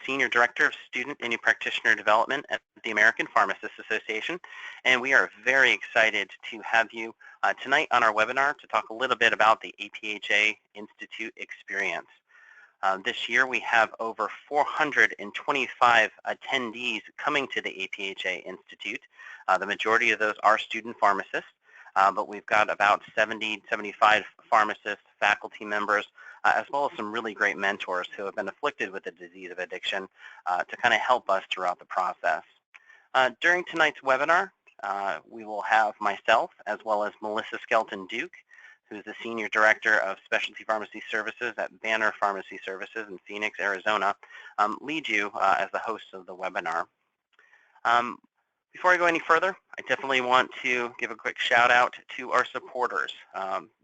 Senior Director of Student and New Practitioner Development at the American Pharmacists Association, and we are very excited to have you tonight on our webinar to talk a little bit about the APhA Institute experience. This year we have over 425 attendees coming to the APhA Institute. The majority of those are student pharmacists, but we've got about 70, 75 pharmacists, faculty members, as well as some really great mentors who have been afflicted with the disease of addiction to kind of help us throughout the process. During tonight's webinar, we will have myself as well as Melissa Skelton-Duke, who's the Senior Director of Specialty Pharmacy Services at Banner Pharmacy Services in Phoenix, Arizona, lead you as the host of the webinar. Before I go any further, I definitely want to give a quick shout out to our supporters.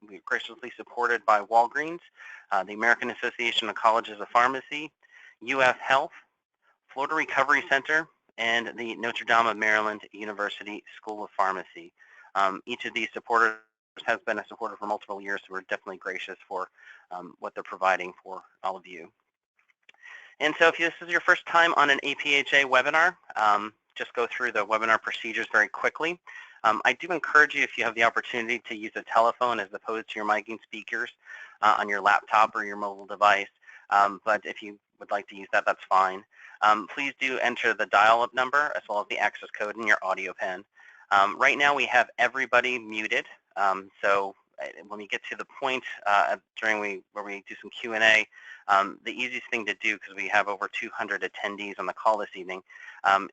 We're graciously supported by Walgreens, the American Association of Colleges of Pharmacy, UF Health, Florida Recovery Center, and the Notre Dame of Maryland University School of Pharmacy. Each of these supporters has been a supporter for multiple years, so we're definitely gracious for what they're providing for all of you. And so if this is your first time on an APhA webinar, just go through the webinar procedures very quickly. I do encourage you, if you have the opportunity, to use a telephone as opposed to your miking speakers on your laptop or your mobile device. But if you would like to use that, that's fine. Please do enter the dial-up number as well as the access code in your audio pen. Right now we have everybody muted, so when we get to the point where we do some Q&A, the easiest thing to do, because we have over 200 attendees on the call this evening,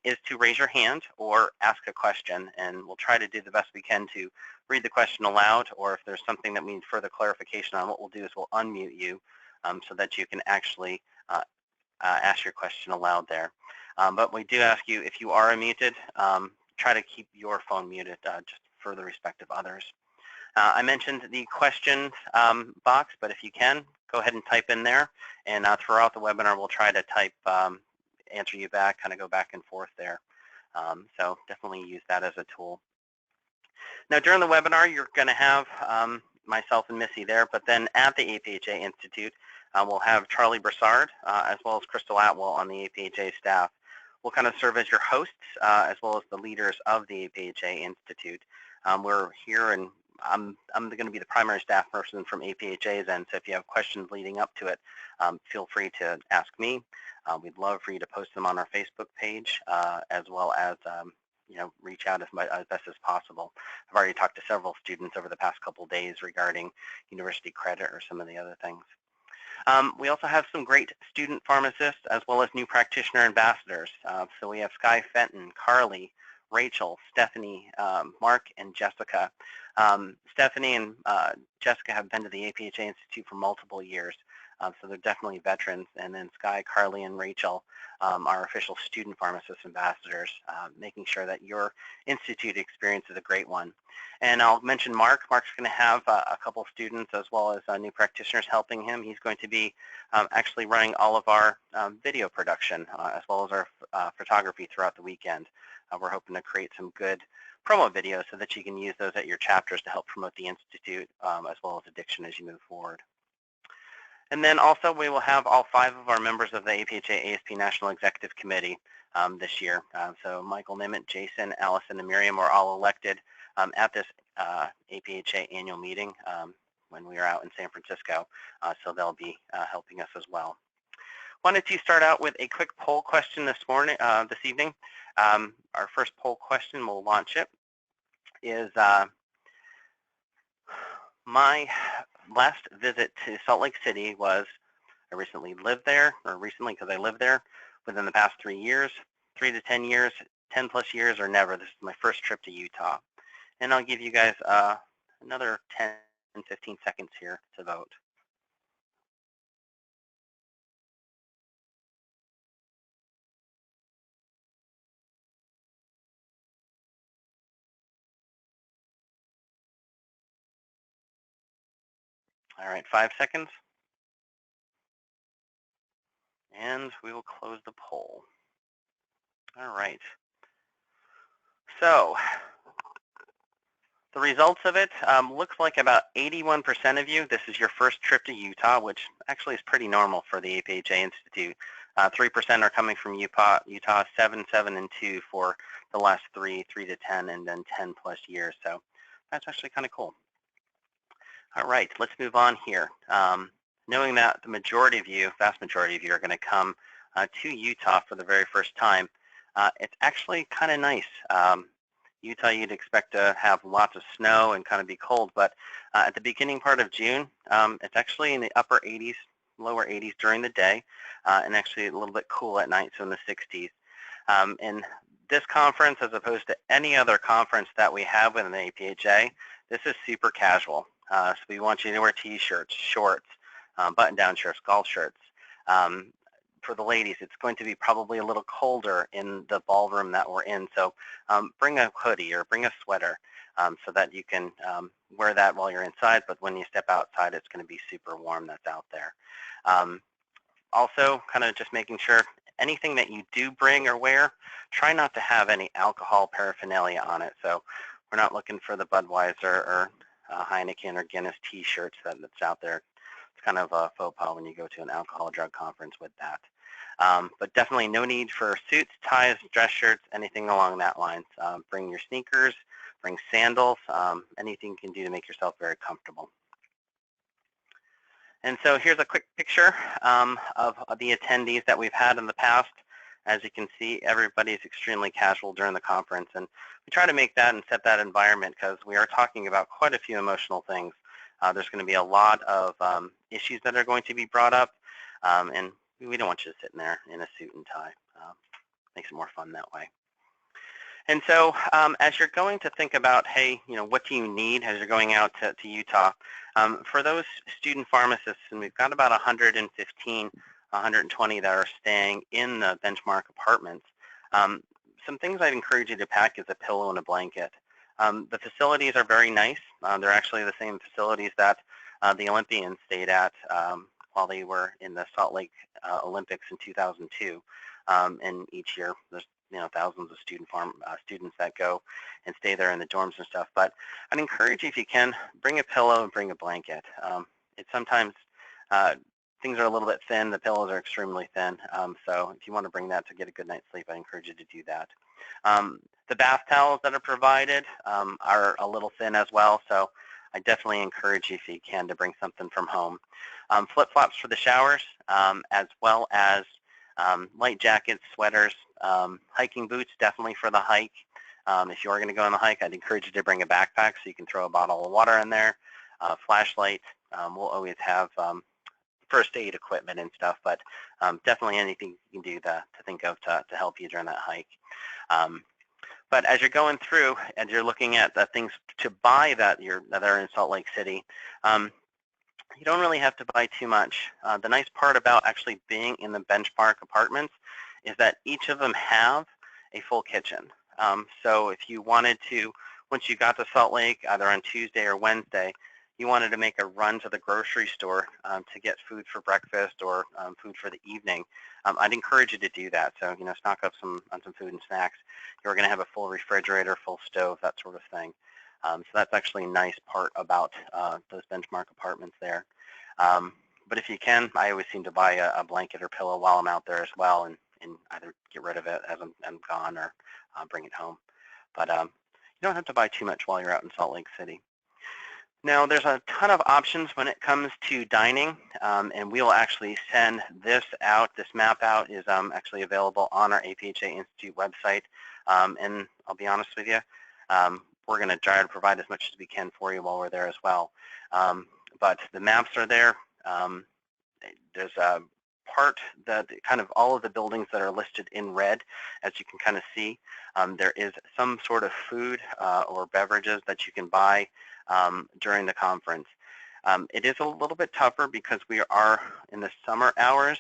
is to raise your hand or ask a question, and we'll try to do the best we can to read the question aloud, or if there's something that we need further clarification on, what we'll do is we'll unmute you so that you can actually ask your question aloud there. But we do ask you, if you are unmuted, try to keep your phone muted just for the respect of others. I mentioned the question box, but if you can, go ahead and type in there, and throughout the webinar we'll try to type, answer you back, kind of go back and forth there. So definitely use that as a tool. Now during the webinar you're going to have myself and Missy there, but then at the APhA Institute we'll have Charlie Broussard as well as Crystal Atwell on the APhA staff. We'll kind of serve as your hosts as well as the leaders of the APhA Institute. We're here, and I'm going to be the primary staff person from APhA's end, so if you have questions leading up to it, feel free to ask me. We'd love for you to post them on our Facebook page, as well as reach out as best as possible. I've already talked to several students over the past couple of days regarding university credit or some of the other things. We also have some great student pharmacists as well as new practitioner ambassadors. So we have Sky Fenton, Carly, Rachel, Stephanie, Mark, and Jessica. Stephanie and Jessica have been to the APhA Institute for multiple years, so they're definitely veterans. And then Sky, Carly, and Rachel are official student pharmacist ambassadors, making sure that your institute experience is a great one. And I'll mention Mark. Mark's going to have a couple students as well as new practitioners helping him. He's going to be actually running all of our video production as well as our photography throughout the weekend. We're hoping to create some good promo videos so that you can use those at your chapters to help promote the Institute as well as addiction as you move forward. And then also we will have all 5 of our members of the APhA ASP National Executive Committee this year. So Michael Nimitz, Jason, Allison, and Miriam were all elected at this APhA annual meeting when we are out in San Francisco, so they'll be helping us as well. Wanted to start out with a quick poll question this evening. Our first poll question, we'll launch it, is my last visit to Salt Lake City was, I recently lived there, or recently because I lived there, within the past 3 years, 3 to 10 years, 10 plus years, or never. This is my first trip to Utah. And I'll give you guys another 10 and 15 seconds here to vote. All right, 5 seconds. And we will close the poll. All right. So the results of it looks like about 81% of you, this is your first trip to Utah, which actually is pretty normal for the APhA Institute. 3% are coming from Utah, 7, 7, and 2 for the last 3 to 10, and then 10 plus years. So that's actually kind of cool. All right, let's move on here. Knowing that the majority of you, vast majority of you, are going to come to Utah for the very first time, it's actually kind of nice. Utah, you'd expect to have lots of snow and kind of be cold, but at the beginning part of June, it's actually in the upper 80s, lower 80s during the day, and actually a little bit cool at night, so in the 60s. And this conference, as opposed to any other conference that we have within the APHA, this is super casual. So we want you to wear t-shirts, shorts, button-down shirts, golf shirts. For the ladies, it's going to be probably a little colder in the ballroom that we're in, so bring a hoodie or bring a sweater so that you can wear that while you're inside, but when you step outside, it's going to be super warm that's out there. Also, kind of just making sure anything that you do bring or wear, try not to have any alcohol paraphernalia on it. So we're not looking for the Budweiser or Heineken or Guinness t-shirts that's out there. It's kind of a faux pas when you go to an alcohol drug conference with that. But definitely no need for suits, ties, dress shirts, anything along that line. Bring your sneakers, bring sandals, anything you can do to make yourself very comfortable. And so here's a quick picture of the attendees that we've had in the past. As you can see, everybody is extremely casual during the conference, and we try to make that and set that environment because we are talking about quite a few emotional things. There's going to be a lot of issues that are going to be brought up, and we don't want you to sit in there in a suit and tie. Makes it more fun that way. And so as you're going to think about, hey, what do you need as you're going out to Utah? For those student pharmacists, and we've got about 115, 120 that are staying in the benchmark apartments, some things I'd encourage you to pack is a pillow and a blanket. The facilities are very nice. They're actually the same facilities that the Olympians stayed at while they were in the Salt Lake Olympics in 2002. And each year there's thousands of students that go and stay there in the dorms and stuff. But I'd encourage you, if you can, bring a pillow and bring a blanket. It's sometimes things are a little bit thin. The pillows are extremely thin. So if you want to bring that to get a good night's sleep, I encourage you to do that. The bath towels that are provided are a little thin as well. So I definitely encourage you, if you can, to bring something from home. Flip-flops for the showers, as well as light jackets, sweaters, hiking boots, definitely for the hike. If you are going to go on the hike, I'd encourage you to bring a backpack so you can throw a bottle of water in there. Flashlight, we'll always have first aid equipment and stuff, but definitely anything you can do to think of to help you during that hike. But as you're going through and you're looking at the things to buy that are in Salt Lake City, you don't really have to buy too much. The nice part about actually being in the benchmark apartments is that each of them have a full kitchen. So if you wanted to, once you got to Salt Lake, either on Tuesday or Wednesday, you wanted to make a run to the grocery store to get food for breakfast or food for the evening, I'd encourage you to do that. So, stock up on some food and snacks. You're going to have a full refrigerator, full stove, that sort of thing. So that's actually a nice part about those benchmark apartments there. But if you can, I always seem to buy a blanket or pillow while I'm out there as well, and either get rid of it as I'm gone or bring it home. But you don't have to buy too much while you're out in Salt Lake City. Now, there's a ton of options when it comes to dining, and we'll actually send this out. This map out is actually available on our APHA Institute website, and I'll be honest with you, we're going to try to provide as much as we can for you while we're there as well. But the maps are there. There's a part that kind of all of the buildings that are listed in red, as you can kind of see. There is some sort of food or beverages that you can buy during the conference. It is a little bit tougher because we are in the summer hours,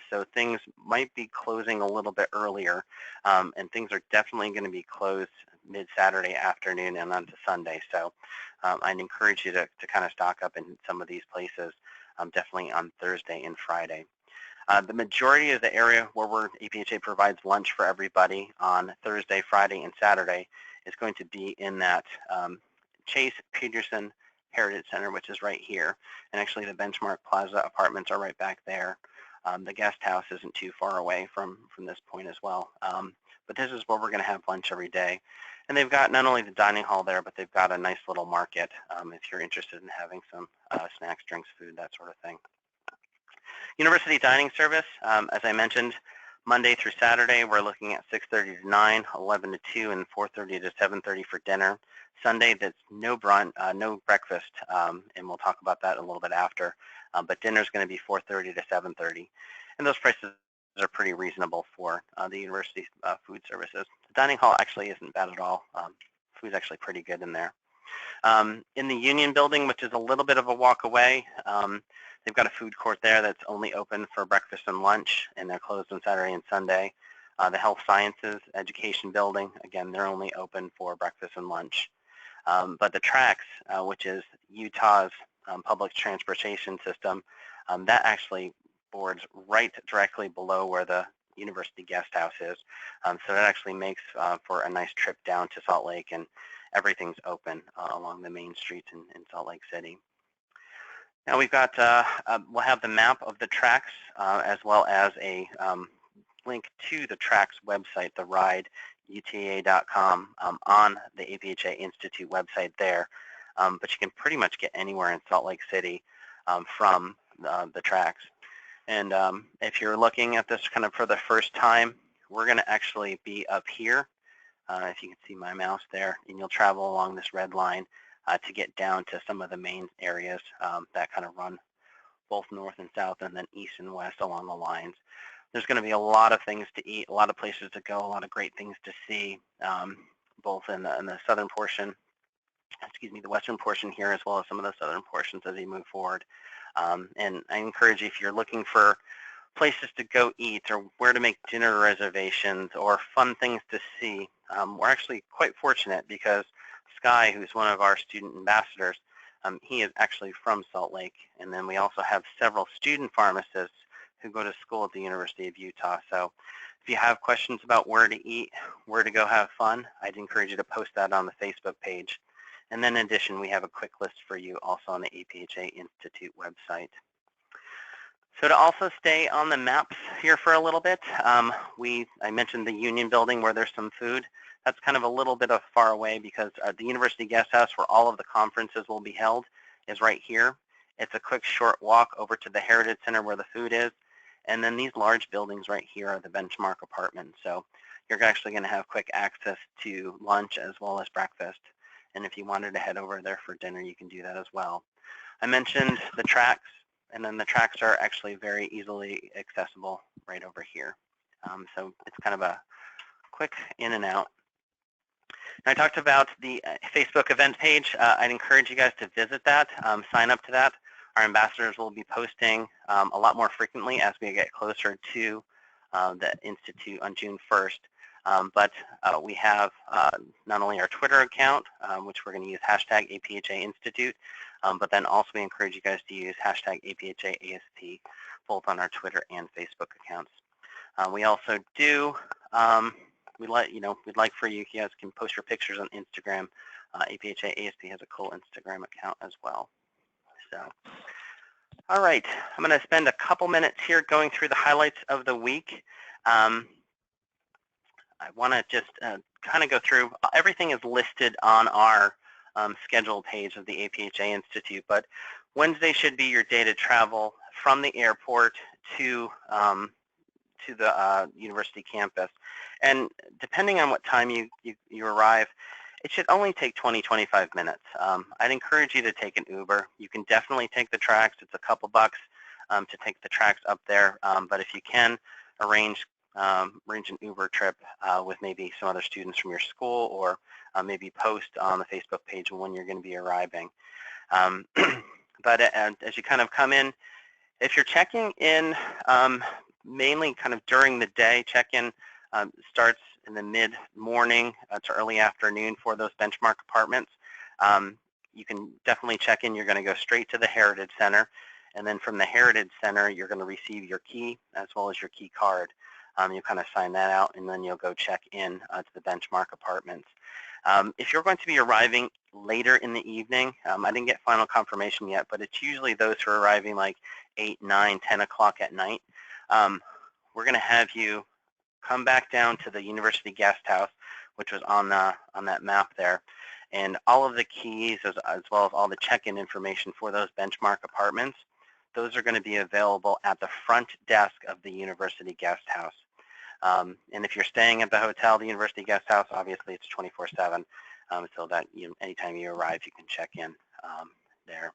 so things might be closing a little bit earlier, and things are definitely going to be closed mid-Saturday afternoon and onto Sunday. So I'd encourage you to kind of stock up in some of these places, definitely on Thursday and Friday. The majority of the area where APHA provides lunch for everybody on Thursday, Friday, and Saturday is going to be in that Chase Peterson Heritage Center, which is right here. And actually the Benchmark Plaza apartments are right back there. The guest house isn't too far away from this point as well. But this is where we're going to have lunch every day. And they've got not only the dining hall there, but they've got a nice little market if you're interested in having some snacks, drinks, food, that sort of thing. University dining service, as I mentioned, Monday through Saturday, we're looking at 6:30 to 9, 11 to 2, and 4:30 to 7:30 for dinner. Sunday, that's no breakfast, and we'll talk about that a little bit after. But dinner is going to be 4:30 to 7:30, and those prices are pretty reasonable for the university food services. The dining hall actually isn't bad at all. Food's actually pretty good in there. In the Union Building, which is a little bit of a walk away, they've got a food court there that's only open for breakfast and lunch, and they're closed on Saturday and Sunday. The Health Sciences Education Building, again, they're only open for breakfast and lunch. But the tracks, which is Utah's public transportation system, that actually boards right directly below where the university guest house is. So that actually makes for a nice trip down to Salt Lake, and everything's open along the main streets in Salt Lake City. Now we've got, we'll have the map of the tracks as well as a link to the tracks website, the ride, uta.com, on the APHA Institute website there. But you can pretty much get anywhere in Salt Lake City from the tracks. And if you're looking at this kind of for the first time, we're going to actually be up here, if you can see my mouse there, and you'll travel along this red line to get down to some of the main areas that kind of run both north and south and then east and west along the lines. There's going to be a lot of things to eat, a lot of places to go, a lot of great things to see, both in the southern portion, the western portion here, as well as some of the southern portions as you move forward. And I encourage you, if you're looking for places to go eat or where to make dinner reservations or fun things to see, we're actually quite fortunate because Sky, who's one of our student ambassadors, he is actually from Salt Lake. And then we also have several student pharmacists who go to school at the University of Utah. So if you have questions about where to eat, where to go have fun, I'd encourage you to post that on the Facebook page. And then in addition, we have a quick list for you also on the APHA Institute website. So to also stay on the maps here for a little bit, I mentioned the Union Building where there's some food. That's kind of a little bit of far away because the University Guest House where all of the conferences will be held is right here. It's a quick short walk over to the Heritage Center where the food is. And then these large buildings right here are the Benchmark apartments. So you're actually going to have quick access to lunch as well as breakfast. And if you wanted to head over there for dinner, you can do that as well. I mentioned the tracks, and then the tracks are actually very easily accessible right over here. So it's kind of a quick in and out. And I talked about the Facebook event page. I'd encourage you guys to visit that, sign up to that. Our ambassadors will be posting a lot more frequently as we get closer to the Institute on June 1st. But we have not only our Twitter account, which we're going to use hashtag APHA Institute, but then also we encourage you guys to use hashtag APHA ASP both on our Twitter and Facebook accounts. We also do, we'd like for you guys can post your pictures on Instagram. APHA ASP has a cool Instagram account as well. So, all right, I'm going to spend a couple minutes here going through the highlights of the week. I want to just kind of go through, everything is listed on our schedule page of the APHA Institute, but Wednesday should be your day to travel from the airport to the university campus. And depending on what time you arrive, it should only take 20-25 minutes. I'd encourage you to take an Uber. You can definitely take the tracks. It's a couple bucks to take the tracks up there, but if you can, arrange an Uber trip with maybe some other students from your school, or maybe post on the Facebook page when you're going to be arriving. But as you kind of come in, if you're checking in mainly kind of during the day, check-in starts in the mid-morning to early afternoon for those Benchmark apartments. You can definitely check in. You're going to go straight to the Heritage Center, and then from the Heritage Center, you're going to receive your key as well as your key card. You'll kind of sign that out, and then you'll go check in to the Benchmark apartments. If you're going to be arriving later in the evening, I didn't get final confirmation yet, but it's usually those who are arriving like 8, 9, 10 o'clock at night. we're going to have you come back down to the University Guest House, which was on that map there, and all of the keys as well as all the check-in information for those benchmark apartments, those are going to be available at the front desk of the University Guest House. And if you're staying at the hotel, the University Guest House, obviously it's 24/7, so that anytime you arrive, you can check in there.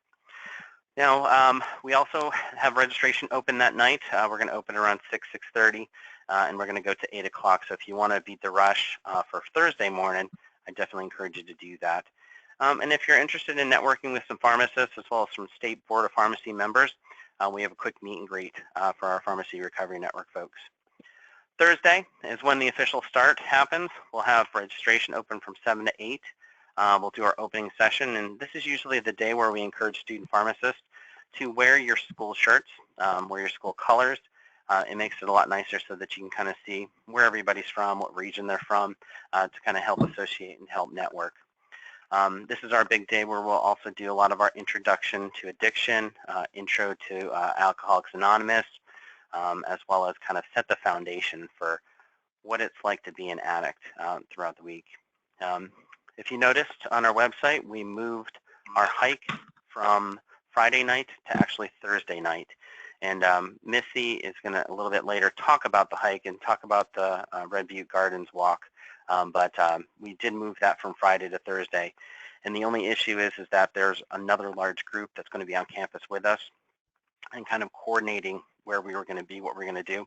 Now, we also have registration open that night. We're going to open around 6:30, and we're going to go to 8 o'clock. So if you want to beat the rush for Thursday morning, I definitely encourage you to do that. And if you're interested in networking with some pharmacists as well as some State Board of Pharmacy members, we have a quick meet and greet for our Pharmacy Recovery Network folks. Thursday is when the official start happens. We'll have registration open from 7 to 8. We'll do our opening session, and this is usually the day where we encourage student pharmacists to wear your school shirts, wear your school colors. It makes it a lot nicer so that you can kind of see where everybody's from, what region they're from, to kind of help associate and help network. This is our big day where we'll also do a lot of our introduction to addiction, intro to Alcoholics Anonymous, as well as kind of set the foundation for what it's like to be an addict throughout the week. If you noticed on our website, we moved our hike from Friday night to actually Thursday night. And Missy is going to a little bit later talk about the hike and talk about the Red Butte Gardens walk. But we did move that from Friday to Thursday. And the only issue is that there's another large group that's going to be on campus with us, and kind of coordinating where we were going to be, what we're going to do.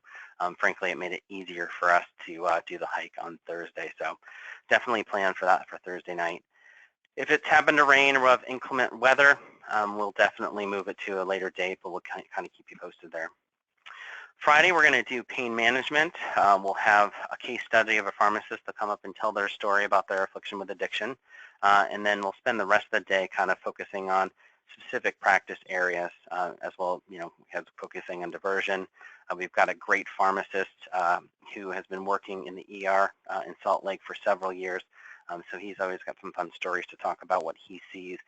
Frankly, it made it easier for us to do the hike on Thursday. So definitely plan for that for Thursday night. If it's happened to rain or we have inclement weather, we'll definitely move it to a later date, but we'll kind of keep you posted there. Friday, we're going to do pain management. We'll have a case study of a pharmacist to come up and tell their story about their affliction with addiction. And then we'll spend the rest of the day kind of focusing on specific practice areas as well, as focusing on diversion. We've got a great pharmacist who has been working in the ER in Salt Lake for several years. So he's always got some fun stories to talk about what he sees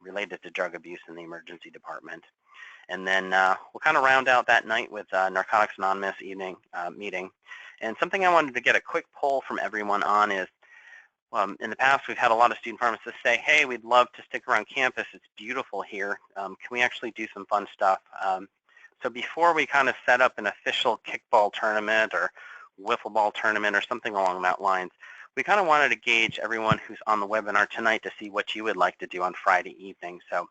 related to drug abuse in the emergency department. And then we'll kind of round out that night with Narcotics Anonymous evening meeting. And something I wanted to get a quick poll from everyone on is, in the past, we've had a lot of student pharmacists say, hey, we'd love to stick around campus. It's beautiful here. Can we actually do some fun stuff? So before we kind of set up an official kickball tournament or wiffle ball tournament or something along that lines, we kind of wanted to gauge everyone who's on the webinar tonight to see what you would like to do on Friday evening. So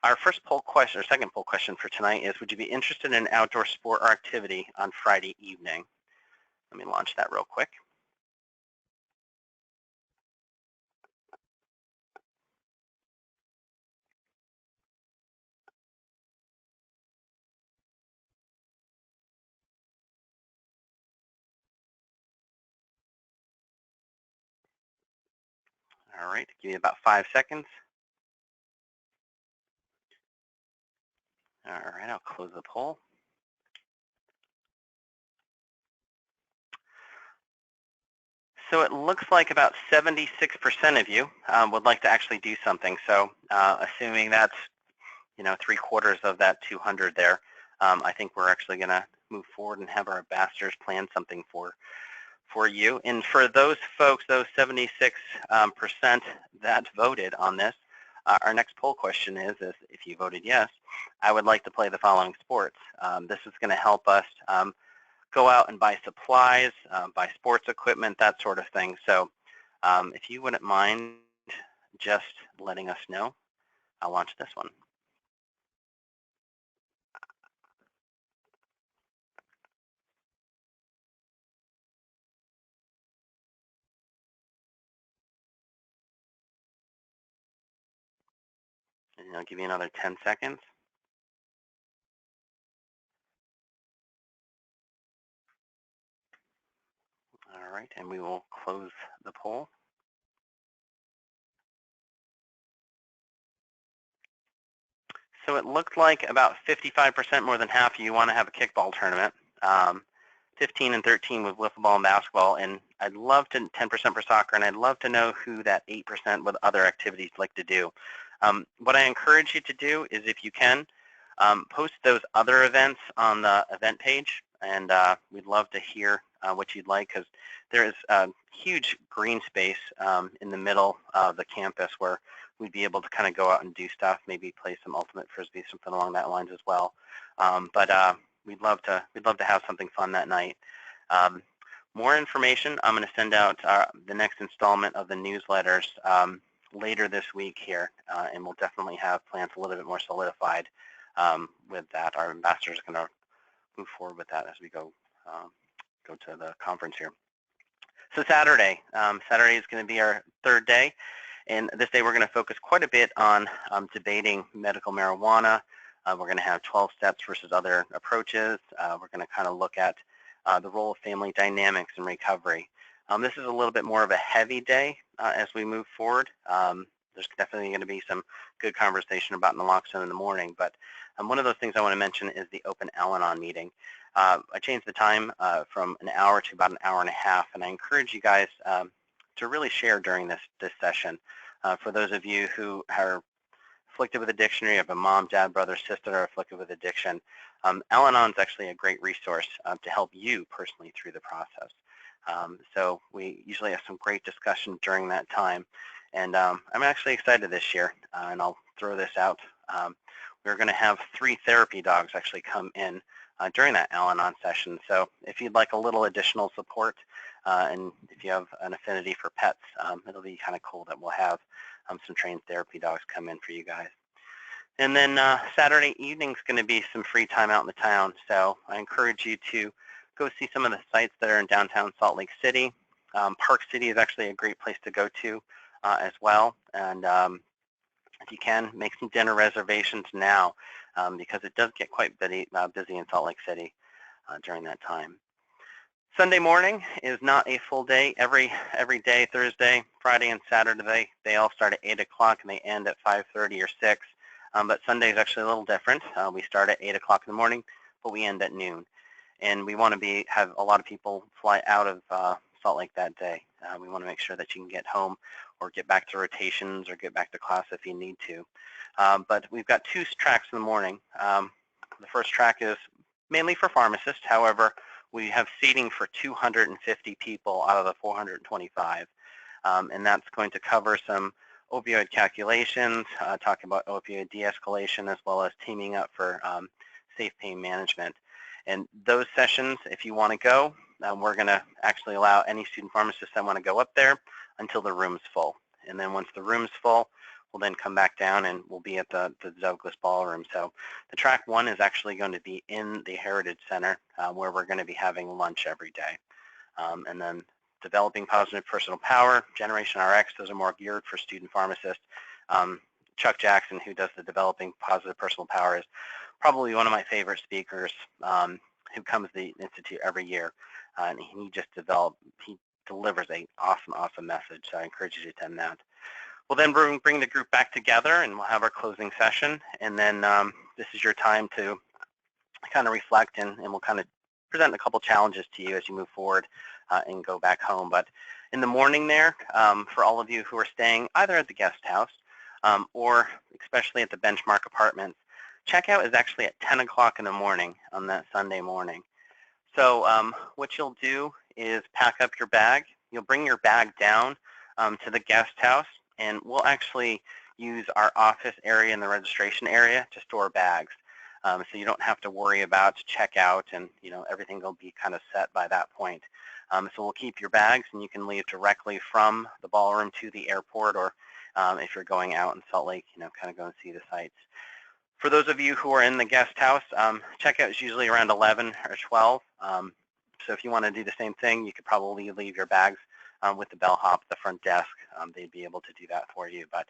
our first poll question, or second poll question for tonight is, would you be interested in an outdoor sport or activity on Friday evening? Let me launch that real quick. All right, give me about 5 seconds. All right, I'll close the poll. So it looks like about 76% of you would like to actually do something. So assuming that's, 3/4 of that 200 there, I think we're actually going to move forward and have our ambassadors plan something for you. And for those folks, those 76% that voted on this, our next poll question is if you voted yes, I would like to play the following sports. This is going to help us go out and buy supplies, buy sports equipment, that sort of thing. So if you wouldn't mind just letting us know, I'll launch this one. And I'll give you another 10 seconds. All right, and we will close the poll. So it looked like about 55%, more than half of you want to have a kickball tournament. 15 and 13 with wiffle ball and basketball, and I'd love to 10% for soccer, and I'd love to know who that 8% with other activities like to do. What I encourage you to do is, if you can, post those other events on the event page. and we'd love to hear what you'd like, because there is a huge green space in the middle of the campus where we'd be able to kind of go out and do stuff, maybe play some ultimate frisbee, something along that lines as well. But we'd love to have something fun that night. More information, I'm going to send out the next installment of the newsletters later this week here, and we'll definitely have plans a little bit more solidified with that. Our ambassadors are going to move forward with that as we go to the conference here. So Saturday is going to be our third day, and this day we're going to focus quite a bit on debating medical marijuana. We're going to have 12 steps versus other approaches. We're going to kind of look at the role of family dynamics in recovery. This is a little bit more of a heavy day as we move forward. There's definitely going to be some good conversation about naloxone in the morning, but one of those things I want to mention is the Open Al-Anon meeting. I changed the time from an hour to about an hour and a half, and I encourage you guys to really share during this session. For those of you who are afflicted with addiction, or you have a mom, dad, brother, sister are afflicted with addiction, Al-Anon is actually a great resource to help you personally through the process. So we usually have some great discussion during that time, and I'm actually excited this year, and I'll throw this out. We're going to have 3 therapy dogs actually come in during that Al-Anon session. So if you'd like a little additional support, and if you have an affinity for pets, it'll be kind of cool that we'll have some trained therapy dogs come in for you guys. And then Saturday evening is going to be some free time out in the town. So I encourage you to go see some of the sites that are in downtown Salt Lake City. Park City is actually a great place to go to as well. And if you can, make some dinner reservations now because it does get quite busy in Salt Lake City during that time. Sunday morning is not a full day. Every day, Thursday, Friday, and Saturday, they all start at 8 o'clock and they end at 5:30 or 6. But Sunday is actually a little different. We start at 8 o'clock in the morning, but we end at noon. And we want to have a lot of people fly out of Salt Lake that day. We want to make sure that you can get home or get back to rotations or get back to class if you need to. But we've got 2 tracks in the morning. The first track is mainly for pharmacists. However, we have seating for 250 people out of the 425. And that's going to cover some opioid calculations, talking about opioid de-escalation, as well as teaming up for safe pain management. And those sessions, if you want to go, we're going to actually allow any student pharmacists that want to go up there until the room's full. And then once the room's full, we'll then come back down and we'll be at the Douglas Ballroom. So the track 1 is actually going to be in the Heritage Center where we're going to be having lunch every day. And then developing positive personal power, Generation RX, those are more geared for student pharmacists. Chuck Jackson, who does the developing positive personal power, is probably one of my favorite speakers who comes to the Institute every year. And he delivers an awesome message. So I encourage you to attend that. We'll then bring the group back together and we'll have our closing session. And then this is your time to kind of reflect and we'll kind of present a couple challenges to you as you move forward and go back home. But in the morning there, for all of you who are staying either at the guest house or especially at the Benchmark Apartments, checkout is actually at 10 o'clock in the morning on that Sunday morning. So what you'll do is pack up your bag. You'll bring your bag down to the guest house, and we'll actually use our office area and the registration area to store bags. So you don't have to worry about checkout, and everything will be kind of set by that point. So we'll keep your bags, and you can leave directly from the ballroom to the airport, or if you're going out in Salt Lake, kind of go and see the sites. For those of you who are in the guest house, checkout is usually around 11 or 12. So if you want to do the same thing, you could probably leave your bags with the bellhop at the front desk. They'd be able to do that for you. But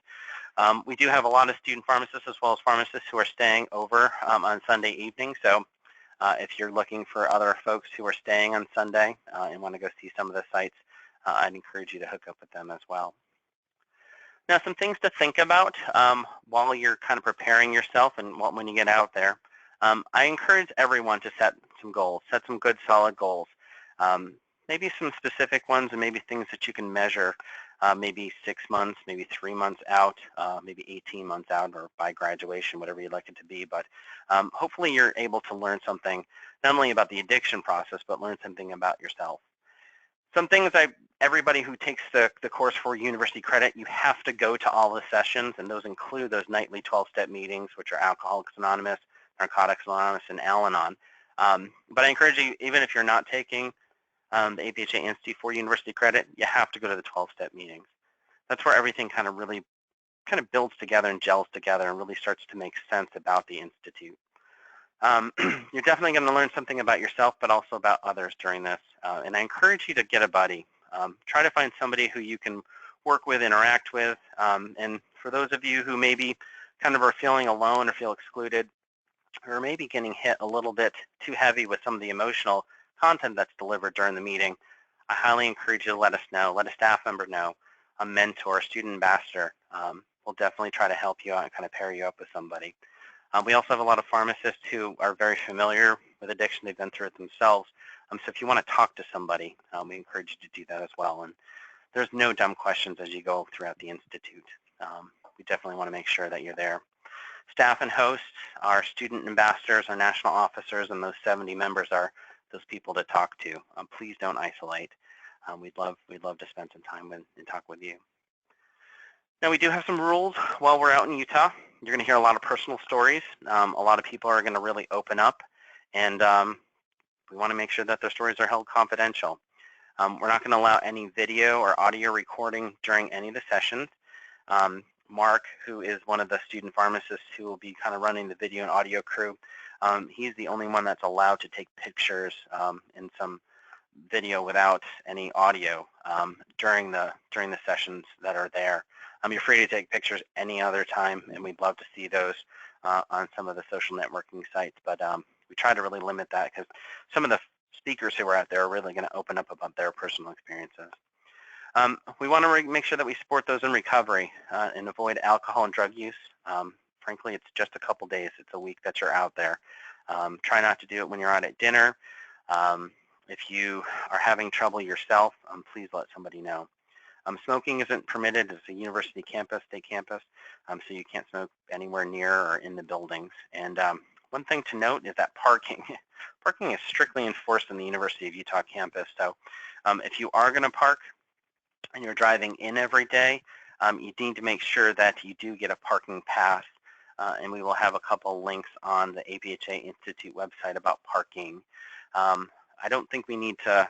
we do have a lot of student pharmacists as well as pharmacists who are staying over on Sunday evening. So if you're looking for other folks who are staying on Sunday and want to go see some of the sites, I'd encourage you to hook up with them as well. Now, some things to think about while you're kind of preparing yourself and when you get out there. I encourage everyone to set some goals, set some good, solid goals. Maybe some specific ones and maybe things that you can measure. maybe 6 months, maybe 3 months out, maybe 18 months out, or by graduation, whatever you'd like it to be. But hopefully you're able to learn something, not only about the addiction process, but learn something about yourself. Some things everybody who takes the course for university credit, you have to go to all the sessions, and those include those nightly 12-step meetings, which are Alcoholics Anonymous, Narcotics Anonymous, and Al-Anon. But I encourage you, even if you're not taking the APHA Institute for University Credit, you have to go to the 12-step meetings. That's where everything kind of builds together and gels together and really starts to make sense about the Institute. You're definitely going to learn something about yourself, but also about others during this. And I encourage you to get a buddy. Try to find somebody who you can work with, interact with. And for those of you who maybe kind of are feeling alone or feel excluded, or maybe getting hit a little bit too heavy with some of the emotional content that's delivered during the meeting, I highly encourage you to let us know, let a staff member know, a mentor, a student ambassador. We'll definitely try to help you out and kind of pair you up with somebody. We also have a lot of pharmacists who are very familiar with addiction. They've been through it themselves. So if you want to talk to somebody, we encourage you to do that as well. And there's no dumb questions as you go throughout the Institute. We definitely want to make sure that you're there. Staff and hosts, our student ambassadors, our national officers, and those 70 members are those people to talk to. Please don't isolate. We'd love to spend some time and talk with you. Now, we do have some rules while we're out in Utah. You're going to hear a lot of personal stories. A lot of people are going to really open up, and we want to make sure that their stories are held confidential. We're not going to allow any video or audio recording during any of the sessions. Mark, who is one of the student pharmacists who will be kind of running the video and audio crew, he's the only one that's allowed to take pictures and some video without any audio during the sessions that are there. You're free to take pictures any other time, and we'd love to see those on some of the social networking sites. But we try to really limit that because some of the speakers who are out there are really going to open up about their personal experiences. We want to make sure that we support those in recovery and avoid alcohol and drug use. Frankly, it's just a couple days. It's a week that you're out there. Try not to do it when you're out at dinner. If you are having trouble yourself, please let somebody know. Smoking isn't permitted. It's a university campus, state campus, so you can't smoke anywhere near or in the buildings. And one thing to note is that parking is strictly enforced in the University of Utah campus. So if you are going to park and you're driving in every day, you need to make sure that you do get a parking pass. And we will have a couple links on the APHA Institute website about parking. I don't think we need to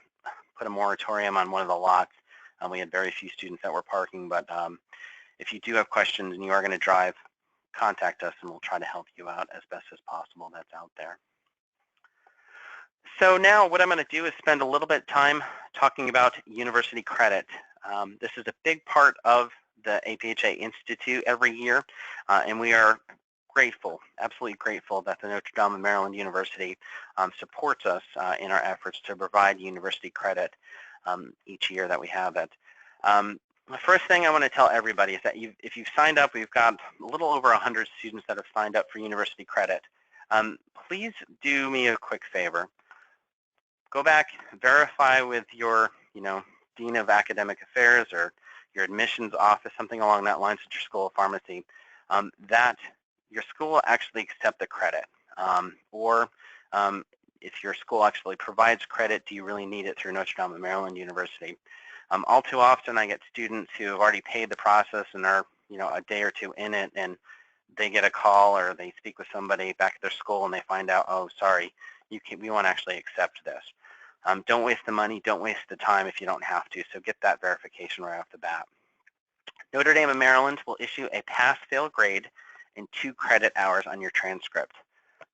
put a moratorium on one of the lots. We had very few students that were parking, but if you do have questions and you are going to drive, contact us and we'll try to help you out as best as possible that's out there. So now what I'm going to do is spend a little bit of time talking about university credit. This is a big part of the APHA Institute every year, and we are grateful, absolutely grateful that the Notre Dame of Maryland University supports us in our efforts to provide university credit each year that we have it. The first thing I want to tell everybody is that if you've signed up, we've got a little over 100 students that have signed up for university credit. Please do me a quick favor. Go back, verify with your, Dean of Academic Affairs or your admissions office, something along that lines at your School of Pharmacy, that your school will actually accept the credit. Or if your school actually provides credit, do you really need it through Notre Dame of Maryland University? All too often I get students who have already paid the process and are a day or two in it, and they get a call or they speak with somebody back at their school and they find out, oh, sorry, we won't actually accept this. Don't waste the money, don't waste the time if you don't have to, so get that verification right off the bat. Notre Dame of Maryland will issue a pass-fail grade and 2 credit hours on your transcript.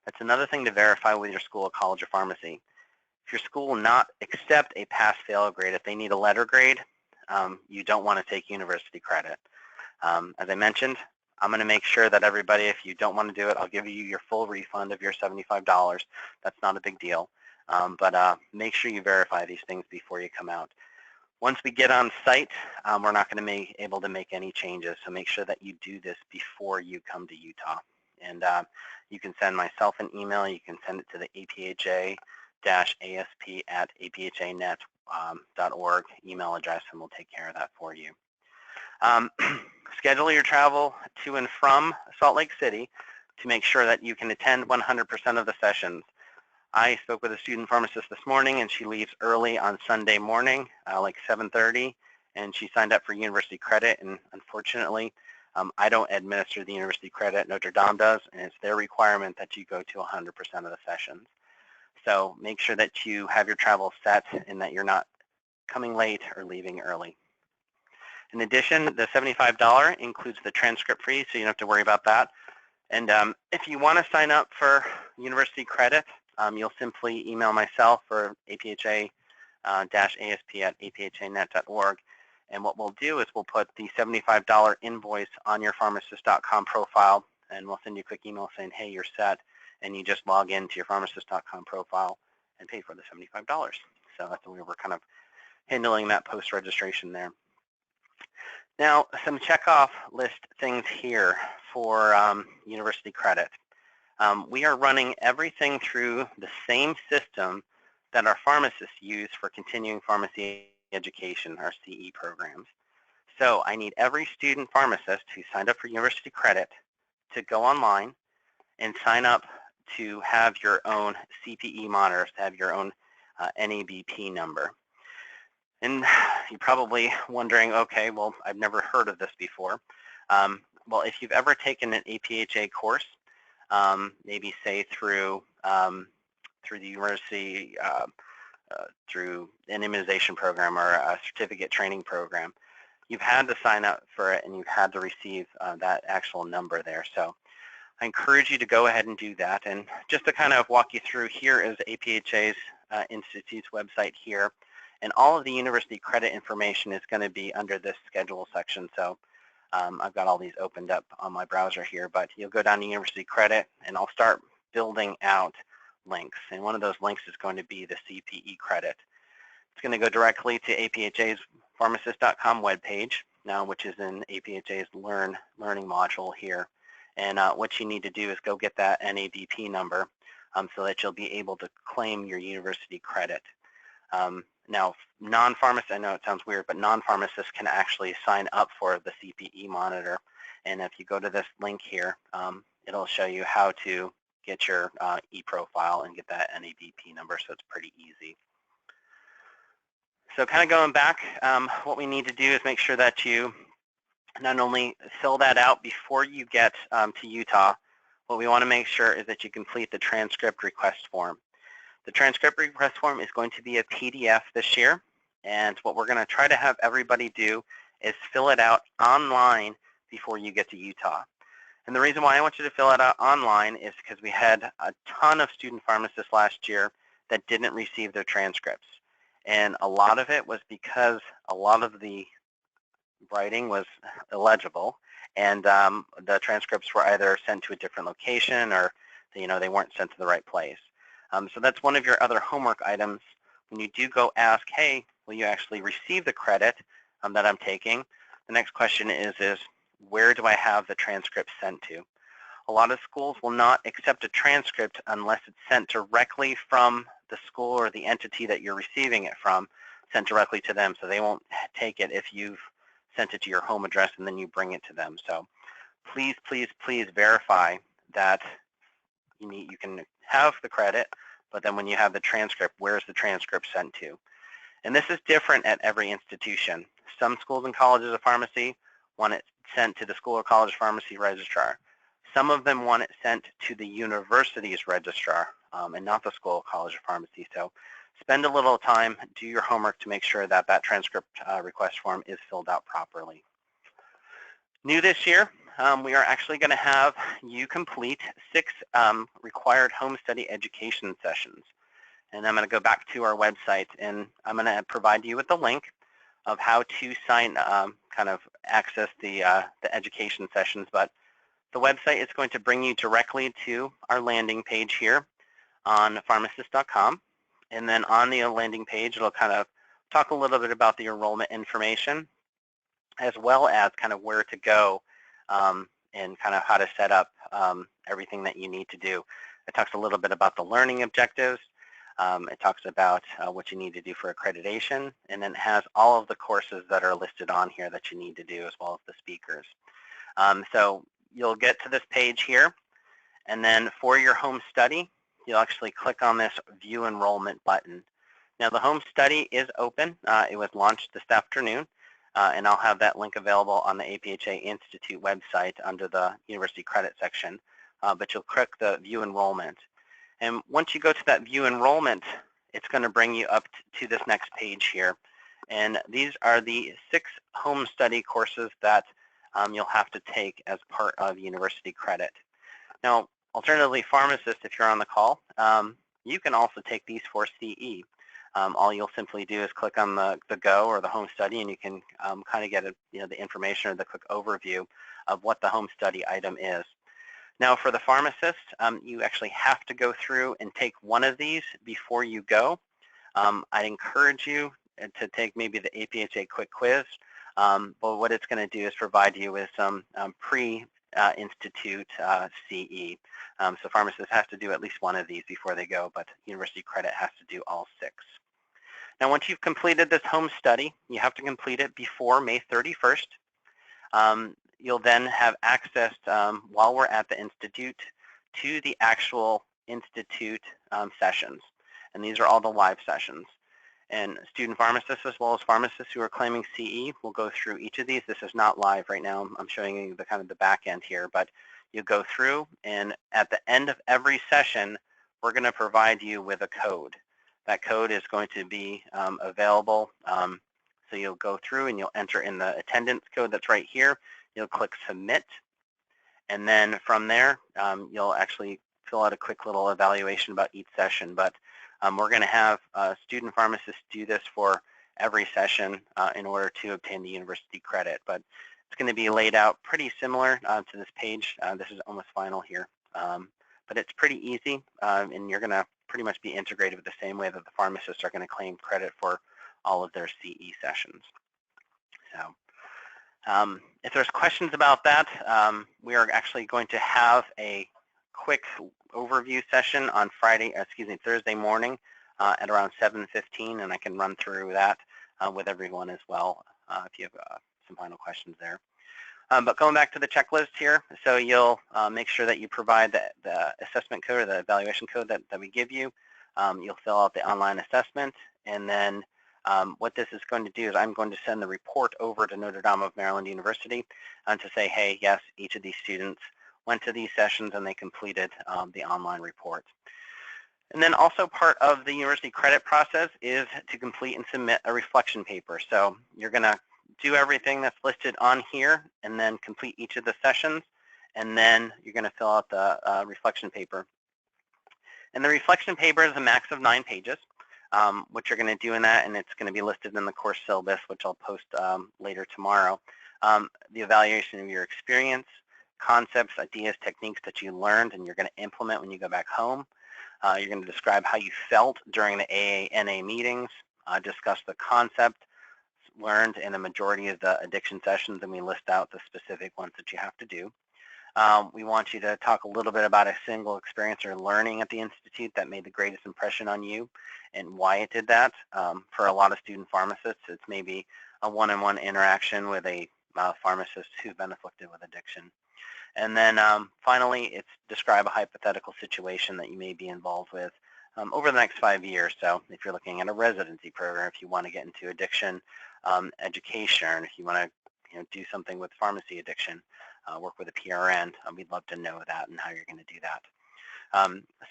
That's another thing to verify with your school or college of pharmacy. If your school will not accept a pass-fail grade, if they need a letter grade, you don't want to take university credit. As I mentioned, I'm going to make sure that everybody, if you don't want to do it, I'll give you your full refund of your $75. That's not a big deal. But make sure you verify these things before you come out. Once we get on site, we're not going to be able to make any changes, so make sure that you do this before you come to Utah. And you can send myself an email. You can send it to the APHA-ASP@aphanet.org email address, and we'll take care of that for you. Schedule your travel to and from Salt Lake City to make sure that you can attend 100% of the sessions. I spoke with a student pharmacist this morning, and she leaves early on Sunday morning, like 7:30, and she signed up for university credit, and unfortunately, I don't administer the university credit. Notre Dame does, and it's their requirement that you go to 100% of the sessions. So make sure that you have your travel set and that you're not coming late or leaving early. In addition, the $75 includes the transcript fee, so you don't have to worry about that. And if you want to sign up for university credit, you'll simply email myself or APHA-ASP@aphanet.org. And what we'll do is we'll put the $75 invoice on your pharmacist.com profile, and we'll send you a quick email saying, hey, you're set, and you just log into your pharmacist.com profile and pay for the $75. So that's the way we're kind of handling that post-registration there. Now, some checkoff list things here for university credit. We are running everything through the same system that our pharmacists use for continuing pharmacy education, our CE programs. So I need every student pharmacist who signed up for university credit to go online and sign up to have your own CPE monitors, to have your own NABP number. And you're probably wondering, okay, well, I've never heard of this before. Well, if you've ever taken an APHA course, maybe say through the university, through an immunization program or a certificate training program, you've had to sign up for it and you've had to receive that actual number there. So I encourage you to go ahead and do that. And just to kind of walk you through, here is APHA's Institute's website here. And all of the university credit information is going to be under this schedule section. So I've got all these opened up on my browser here, but you'll go down to university credit and I'll start building out links. And one of those links is going to be the CPE credit. It's going to go directly to APHA's pharmacist.com webpage now, which is in APHA's learning module here. And what you need to do is go get that NABP number so that you'll be able to claim your university credit. Now, non-pharmacists, I know it sounds weird, but non-pharmacists can actually sign up for the CPE monitor. And if you go to this link here, it'll show you how to get your e-profile and get that NABP number, so it's pretty easy. So kind of going back, what we need to do is make sure that you not only fill that out before you get to Utah, what we want to make sure is that you complete the transcript request form. The transcript request form is going to be a PDF this year, and what we're going to try to have everybody do is fill it out online before you get to Utah. And the reason why I want you to fill it out online is because we had a ton of student pharmacists last year that didn't receive their transcripts. And a lot of it was because a lot of the writing was illegible, and the transcripts were either sent to a different location or they weren't sent to the right place. So that's one of your other homework items. When you do go ask, hey, will you actually receive the credit that I'm taking? The next question is where do I have the transcript sent to? A lot of schools will not accept a transcript unless it's sent directly from the school or the entity that you're receiving it from, sent directly to them. So they won't take it if you've sent it to your home address and then you bring it to them. So please, please, please verify that you can have the credit, but then when you have the transcript, where's the transcript sent to? And this is different at every institution. Some schools and colleges of pharmacy want it sent to the school or college pharmacy registrar. Some of them want it sent to the university's registrar and not the school or college of pharmacy. So spend a little time, do your homework to make sure that that transcript request form is filled out properly. New this year, we are actually going to have you complete 6 required home study education sessions. And I'm going to go back to our website, and I'm going to provide you with the link of how to kind of access the education sessions. But the website is going to bring you directly to our landing page here on pharmacist.com. And then on the landing page, it'll kind of talk a little bit about the enrollment information, as well as kind of where to go and kind of how to set up everything that you need to do. It talks a little bit about the learning objectives. It talks about what you need to do for accreditation, and then it has all of the courses that are listed on here that you need to do, as well as the speakers. So you'll get to this page here, and then for your home study, you'll actually click on this View Enrollment button. Now the home study is open. It was launched this afternoon, and I'll have that link available on the APhA Institute website under the University Credit section, but you'll click the View Enrollment. And once you go to that View Enrollment, it's going to bring you up to this next page here. And these are the 6 home study courses that you'll have to take as part of university credit. Now, alternatively, pharmacists, if you're on the call, you can also take these for CE. All you'll simply do is click on the Go or the home study, and you can kind of get the information or the quick overview of what the home study item is. Now, for the pharmacist, you actually have to go through and take one of these before you go. I'd encourage you to take maybe the APhA quick quiz, but what it's going to do is provide you with some pre-institute CE. So pharmacists have to do at least one of these before they go, but university credit has to do all 6. Now, once you've completed this home study, you have to complete it before May 31st. You'll then have access, while we're at the Institute, to the actual Institute sessions. And these are all the live sessions. And student pharmacists, as well as pharmacists who are claiming CE, will go through each of these. This is not live right now. I'm showing you the kind of the back end here, but you go through, and at the end of every session, we're going to provide you with a code. That code is going to be available. So you'll go through and you'll enter in the attendance code that's right here. You'll click Submit, and then from there, you'll actually fill out a quick little evaluation about each session. But we're going to have student pharmacists do this for every session in order to obtain the university credit. But it's going to be laid out pretty similar to this page. This is almost final here. But it's pretty easy, and you're going to pretty much be integrated with the same way that the pharmacists are going to claim credit for all of their CE sessions. So if there's questions about that, we are actually going to have a quick overview session on Thursday morning at around 7:15, and I can run through that with everyone as well if you have some final questions there. But going back to the checklist here, so you'll make sure that you provide the assessment code or the evaluation code that we give you. You'll fill out the online assessment, and then what this is going to do is I'm going to send the report over to Notre Dame of Maryland University to say, hey, yes, each of these students went to these sessions and they completed the online report. And then also part of the university credit process is to complete and submit a reflection paper. So you're going to do everything that's listed on here and then complete each of the sessions, and then you're going to fill out the reflection paper. And the reflection paper is a max of 9 pages. What you're going to do in that, and it's going to be listed in the course syllabus, which I'll post later tomorrow. The evaluation of your experience, concepts, ideas, techniques that you learned and you're going to implement when you go back home. You're going to describe how you felt during the AANA meetings, discuss the concept learned in the majority of the addiction sessions, and we list out the specific ones that you have to do. We want you to talk a little bit about a single experience or learning at the Institute that made the greatest impression on you and why it did that. For a lot of student pharmacists, it's maybe a one-on-one interaction with a pharmacist who's been afflicted with addiction. And then finally, it's describe a hypothetical situation that you may be involved with over the next 5 years. So if you're looking at a residency program, if you want to get into addiction education, if you want to do something with pharmacy addiction, work with a PRN, we'd love to know that and how you're going to do that.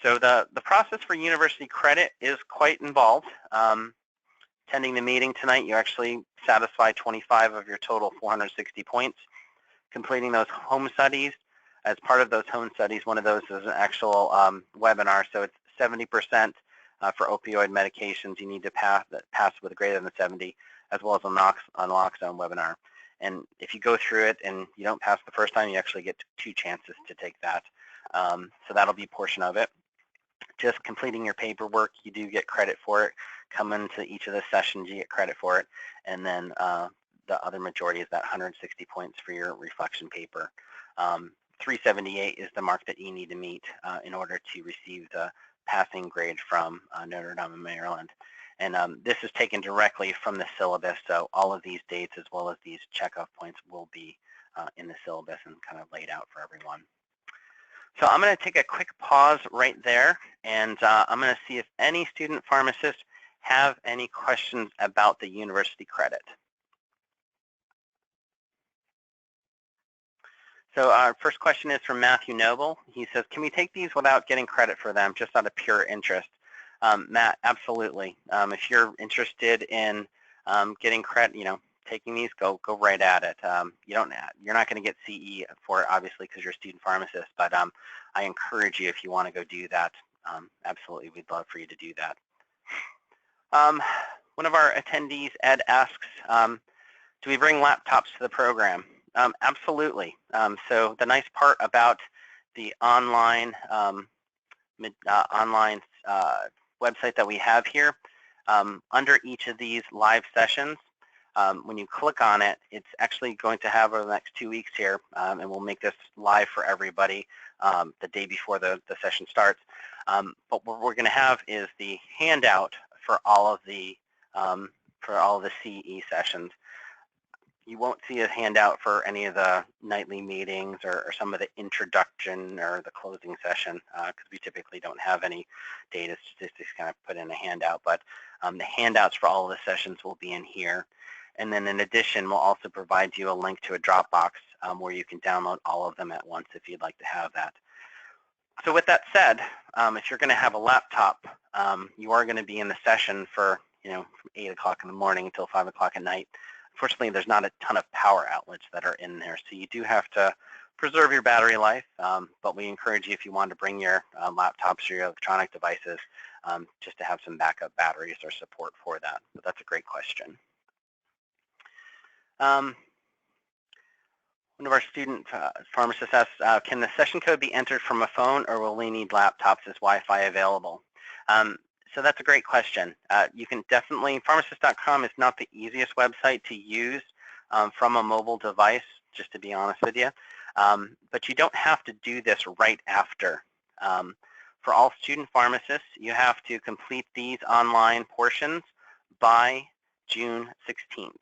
So the process for university credit is quite involved. Attending the meeting tonight, you actually satisfy 25 of your total 460 points. Completing those home studies, as part of those home studies, one of those is an actual webinar, so it's 70% for opioid medications. You need to pass with a greater than 70, as well as a naloxone webinar. And if you go through it and you don't pass the first time, you actually get 2 chances to take that. So that'll be a portion of it. Just completing your paperwork, you do get credit for it. Coming to each of the sessions, you get credit for it. And then the other majority is that 160 points for your reflection paper. 378 is the mark that you need to meet in order to receive the passing grade from Notre Dame in Maryland. And this is taken directly from the syllabus, so all of these dates as well as these checkoff points will be in the syllabus and kind of laid out for everyone. So I'm going to take a quick pause right there, and I'm going to see if any student pharmacists have any questions about the university credit. So our first question is from Matthew Noble. He says, can we take these without getting credit for them, just out of pure interest? Matt, absolutely. If you're interested in getting credit, taking these, go right at it. You're not going to get CE for it, obviously, because you're a student pharmacist, but I encourage you, if you want to go do that, absolutely, we'd love for you to do that. One of our attendees, Ed, asks, do we bring laptops to the program? Absolutely. So the nice part about the online website that we have here, under each of these live sessions, when you click on it, it's actually going to have over the next 2 weeks here, and we'll make this live for everybody the day before the session starts. But what we're going to have is the handout for all of the CE sessions. You won't see a handout for any of the nightly meetings or some of the introduction or the closing session, because we typically don't have any data statistics kind of put in a handout. But the handouts for all of the sessions will be in here. And then in addition, we'll also provide you a link to a Dropbox where you can download all of them at once if you'd like to have that. So with that said, if you're going to have a laptop, you are going to be in the session for, from 8 o'clock in the morning until 5 o'clock at night. Unfortunately, there's not a ton of power outlets that are in there, so you do have to preserve your battery life, but we encourage you, if you want to bring your laptops or your electronic devices, just to have some backup batteries or support for that. But that's a great question. One of our student pharmacists asks, can the session code be entered from a phone, or will we need laptops? Is Wi-Fi available? So that's a great question. You can definitely, pharmacist.com is not the easiest website to use from a mobile device, just to be honest with you. But you don't have to do this right after. For all student pharmacists, you have to complete these online portions by June 16th.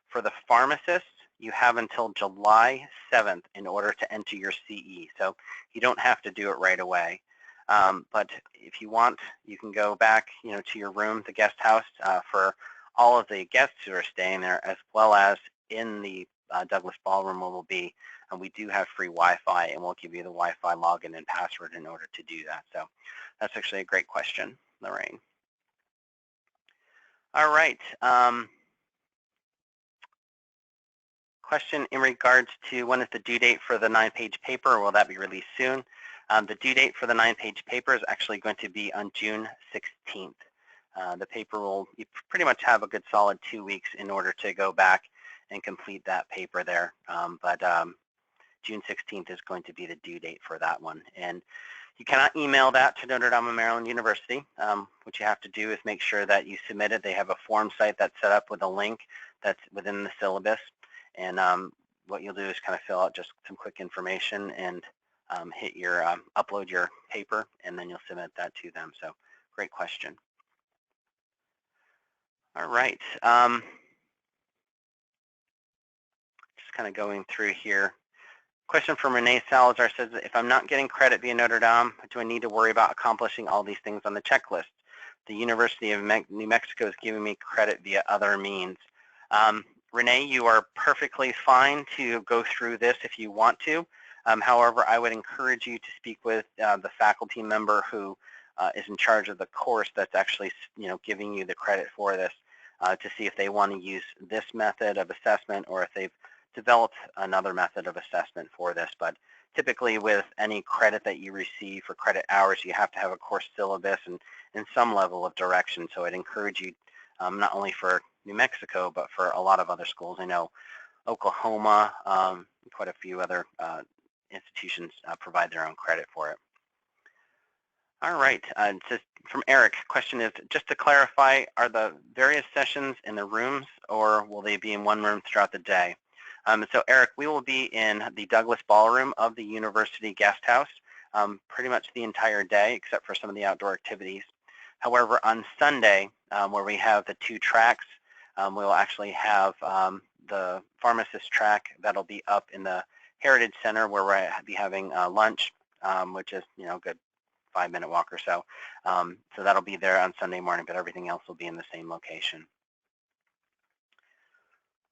For the pharmacists, you have until July 7th in order to enter your CE. So you don't have to do it right away. But if you want, you can go back, to your room, the guest house, for all of the guests who are staying there, as well as in the Douglas Ballroom where we'll be. And we do have free Wi-Fi, and we'll give you the Wi-Fi login and password in order to do that. So that's actually a great question, Lorraine. All right. Question in regards to when is the due date for the 9-page paper, or will that be released soon? The due date for the 9-page paper is actually going to be on June 16th. The paper you pretty much have a good solid 2 weeks in order to go back and complete that paper there. But June 16th is going to be the due date for that one. And you cannot email that to Notre Dame of Maryland University. What you have to do is make sure that you submit it. They have a form site that's set up with a link that's within the syllabus. And what you'll do is kind of fill out just some quick information and hit your upload your paper, and then you'll submit that to them. So great question. All right. Just kind of going through here. Question from Renee Salazar says, if I'm not getting credit via Notre Dame, do I need to worry about accomplishing all these things on the checklist? The University of New Mexico is giving me credit via other means. Renee, you are perfectly fine to go through this if you want to. However, I would encourage you to speak with the faculty member who is in charge of the course that's actually, giving you the credit for this, to see if they want to use this method of assessment or if they've developed another method of assessment for this. But typically with any credit that you receive for credit hours, you have to have a course syllabus and some level of direction. So I'd encourage you, not only for New Mexico, but for a lot of other schools. I know Oklahoma, quite a few other institutions provide their own credit for it. All right, just from Eric, question is, just to clarify, are the various sessions in the rooms, or will they be in one room throughout the day? So Eric, we will be in the Douglas Ballroom of the University Guest House. pretty much the entire day except for some of the outdoor activities. However, on Sunday, where we have the 2 tracks, we'll actually have the pharmacist track that'll be up in the Heritage Center where we'll be having lunch, which is, a good 5-minute walk or so. So that'll be there on Sunday morning, but everything else will be in the same location.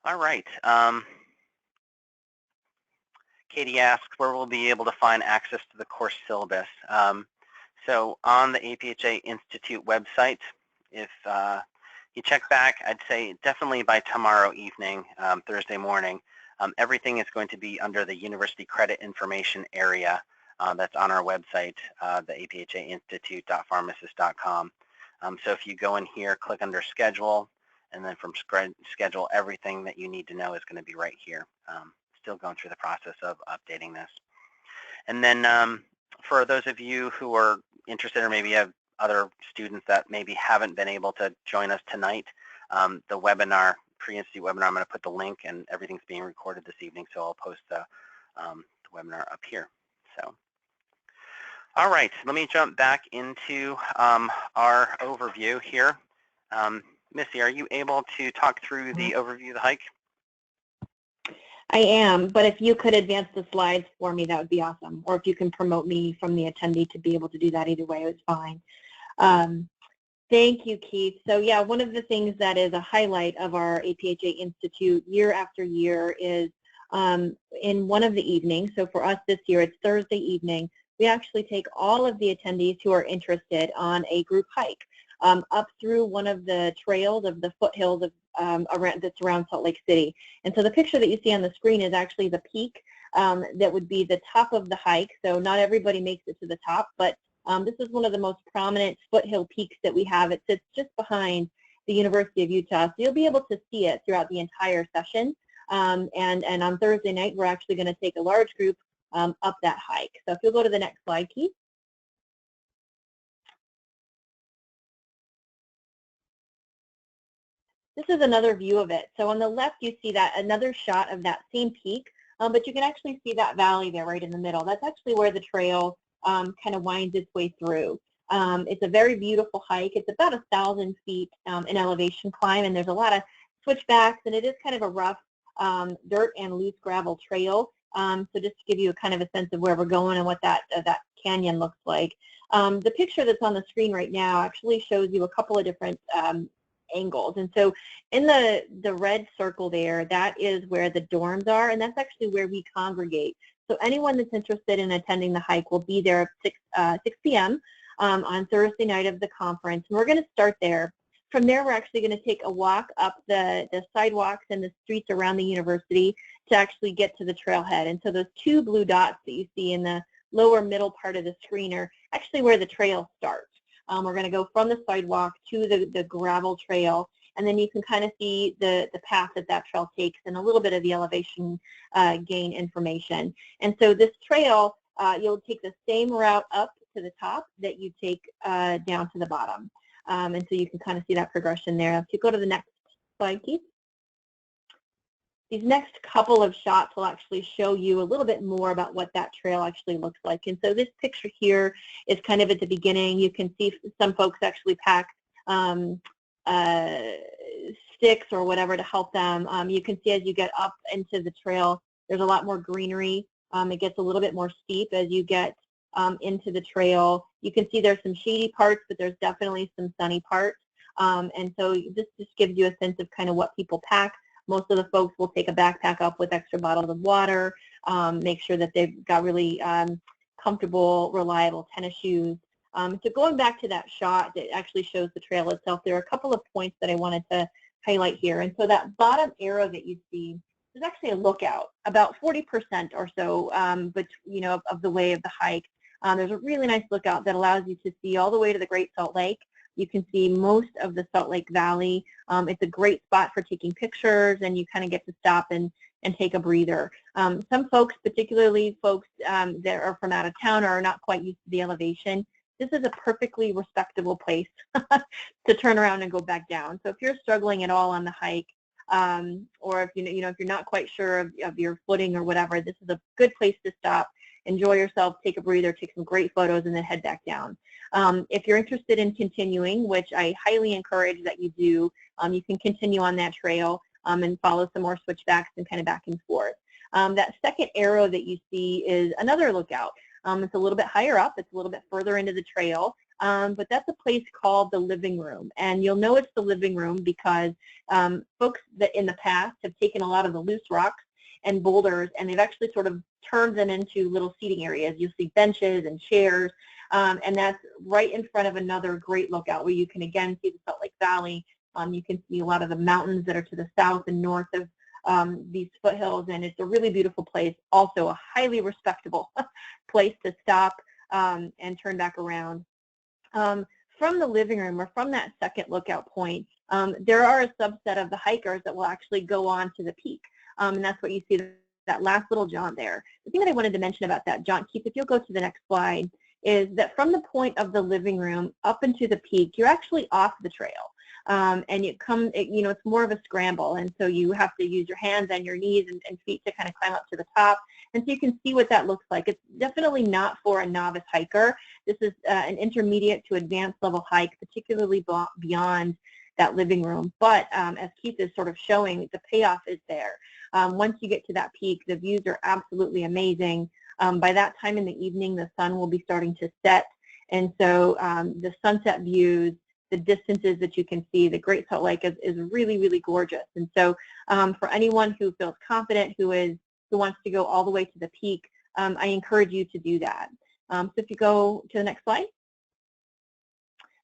All right. Katie asks where we'll be able to find access to the course syllabus. So on the APhA Institute website, if you check back, I'd say definitely by tomorrow evening, Thursday morning, everything is going to be under the University Credit Information area that's on our website, the aphainstitute.pharmacist.com. So if you go in here, click under Schedule, and then from Schedule, everything that you need to know is going to be right here. Still going through the process of updating this. And then for those of you who are interested or maybe have other students that maybe haven't been able to join us tonight, the webinar, pre-institute webinar, I'm going to put the link, and everything's being recorded this evening, so I'll post the webinar up here. So, all right, let me jump back into our overview here. Missy, are you able to talk through the overview of the hike? I am, but if you could advance the slides for me, that would be awesome. Or if you can promote me from the attendee to be able to do that, either way, it's fine. Thank you, Keith. So yeah, one of the things that is a highlight of our APhA Institute year after year is in one of the evenings. So for us this year, it's Thursday evening. We actually take all of the attendees who are interested on a group hike up through one of the trails of the foothills of that's around Salt Lake City. And so the picture that you see on the screen is actually the peak that would be the top of the hike. So not everybody makes it to the top, but this is one of the most prominent foothill peaks that we have. It sits just behind the University of Utah, so you'll be able to see it throughout the entire session. And on Thursday night, we're actually going to take a large group up that hike. So if you'll go to the next slide, Keith. This is another view of it. So on the left, you see that another shot of that same peak, but you can actually see that valley there right in the middle. That's actually where the trail kind of winds its way through. It's a very beautiful hike. It's about 1,000 feet in elevation climb, and there's a lot of switchbacks, and it is kind of a rough dirt and loose gravel trail. So just to give you a kind of a sense of where we're going and what that canyon looks like. The picture that's on the screen right now actually shows you a couple of different angles. And so in the red circle there, that is where the dorms are, and that's actually where we congregate. So anyone that's interested in attending the hike will be there at 6 p.m. On Thursday night of the conference. And we're going to start there. From there, we're actually going to take a walk up the sidewalks and the streets around the university to actually get to the trailhead. And so those 2 blue dots that you see in the lower middle part of the screen are actually where the trail starts. We're going to go from the sidewalk to the gravel trail, and then you can kind of see the path that trail takes and a little bit of the elevation gain information. And so this trail, you'll take the same route up to the top that you take down to the bottom. And so you can kind of see that progression there. If you go to the next slide, Keith. These next couple of shots will actually show you a little bit more about what that trail actually looks like. And so this picture here is kind of at the beginning. You can see some folks actually pack sticks or whatever to help them. You can see as you get up into the trail, there's a lot more greenery. It gets a little bit more steep as you get into the trail. You can see there's some shady parts, but there's definitely some sunny parts. And so this just gives you a sense of kind of what people pack. Most of the folks will take a backpack up with extra bottles of water, make sure that they've got really comfortable, reliable tennis shoes. So going back to that shot that actually shows the trail itself, there are a couple of points that I wanted to highlight here. And so that bottom arrow that you see is actually a lookout, about 40% or so but, of the way of the hike. There's a really nice lookout that allows you to see all the way to the Great Salt Lake. You can see most of the Salt Lake Valley. It's a great spot for taking pictures, and you kind of get to stop and take a breather. Some folks, particularly folks that are from out of town or are not quite used to the elevation, this is a perfectly respectable place to turn around and go back down. So if you're struggling at all on the hike, or if if you're not quite sure of your footing or whatever, this is a good place to stop enjoy yourself, take a breather, take some great photos, and then head back down. If you're interested in continuing, which I highly encourage that you do, you can continue on that trail and follow some more switchbacks and kind of back and forth. That second arrow that you see is another lookout. It's a little bit higher up. It's a little bit further into the trail. But that's a place called the living room. And you'll know it's the living room because folks that in the past have taken a lot of the loose rocks and boulders, and they've actually sort of turned them into little seating areas. You'll see benches and chairs, and that's right in front of another great lookout where you can again see the Salt Lake Valley. You can see a lot of the mountains that are to the south and north of these foothills, and it's a really beautiful place. Also a highly respectable place to stop and turn back around. From the living room or from that second lookout point, there are a subset of the hikers that will actually go on to the peak, and that's what you see, that last little jaunt there. The thing that I wanted to mention about that jaunt, Keith, if you'll go to the next slide, is that from the point of the living room up into the peak, you're actually off the trail. And it's more of a scramble, and so you have to use your hands and your knees and feet to kind of climb up to the top. And so you can see what that looks like. It's definitely not for a novice hiker. This is an intermediate to advanced level hike, particularly beyond that living room. But as Keith is sort of showing, the payoff is there. Once you get to that peak, the views are absolutely amazing. By that time in the evening, the sun will be starting to set, and so the sunset views, the distances that you can see, the Great Salt Lake is really, really gorgeous. And so for anyone who feels confident, who wants to go all the way to the peak, I encourage you to do that. So if you go to the next slide.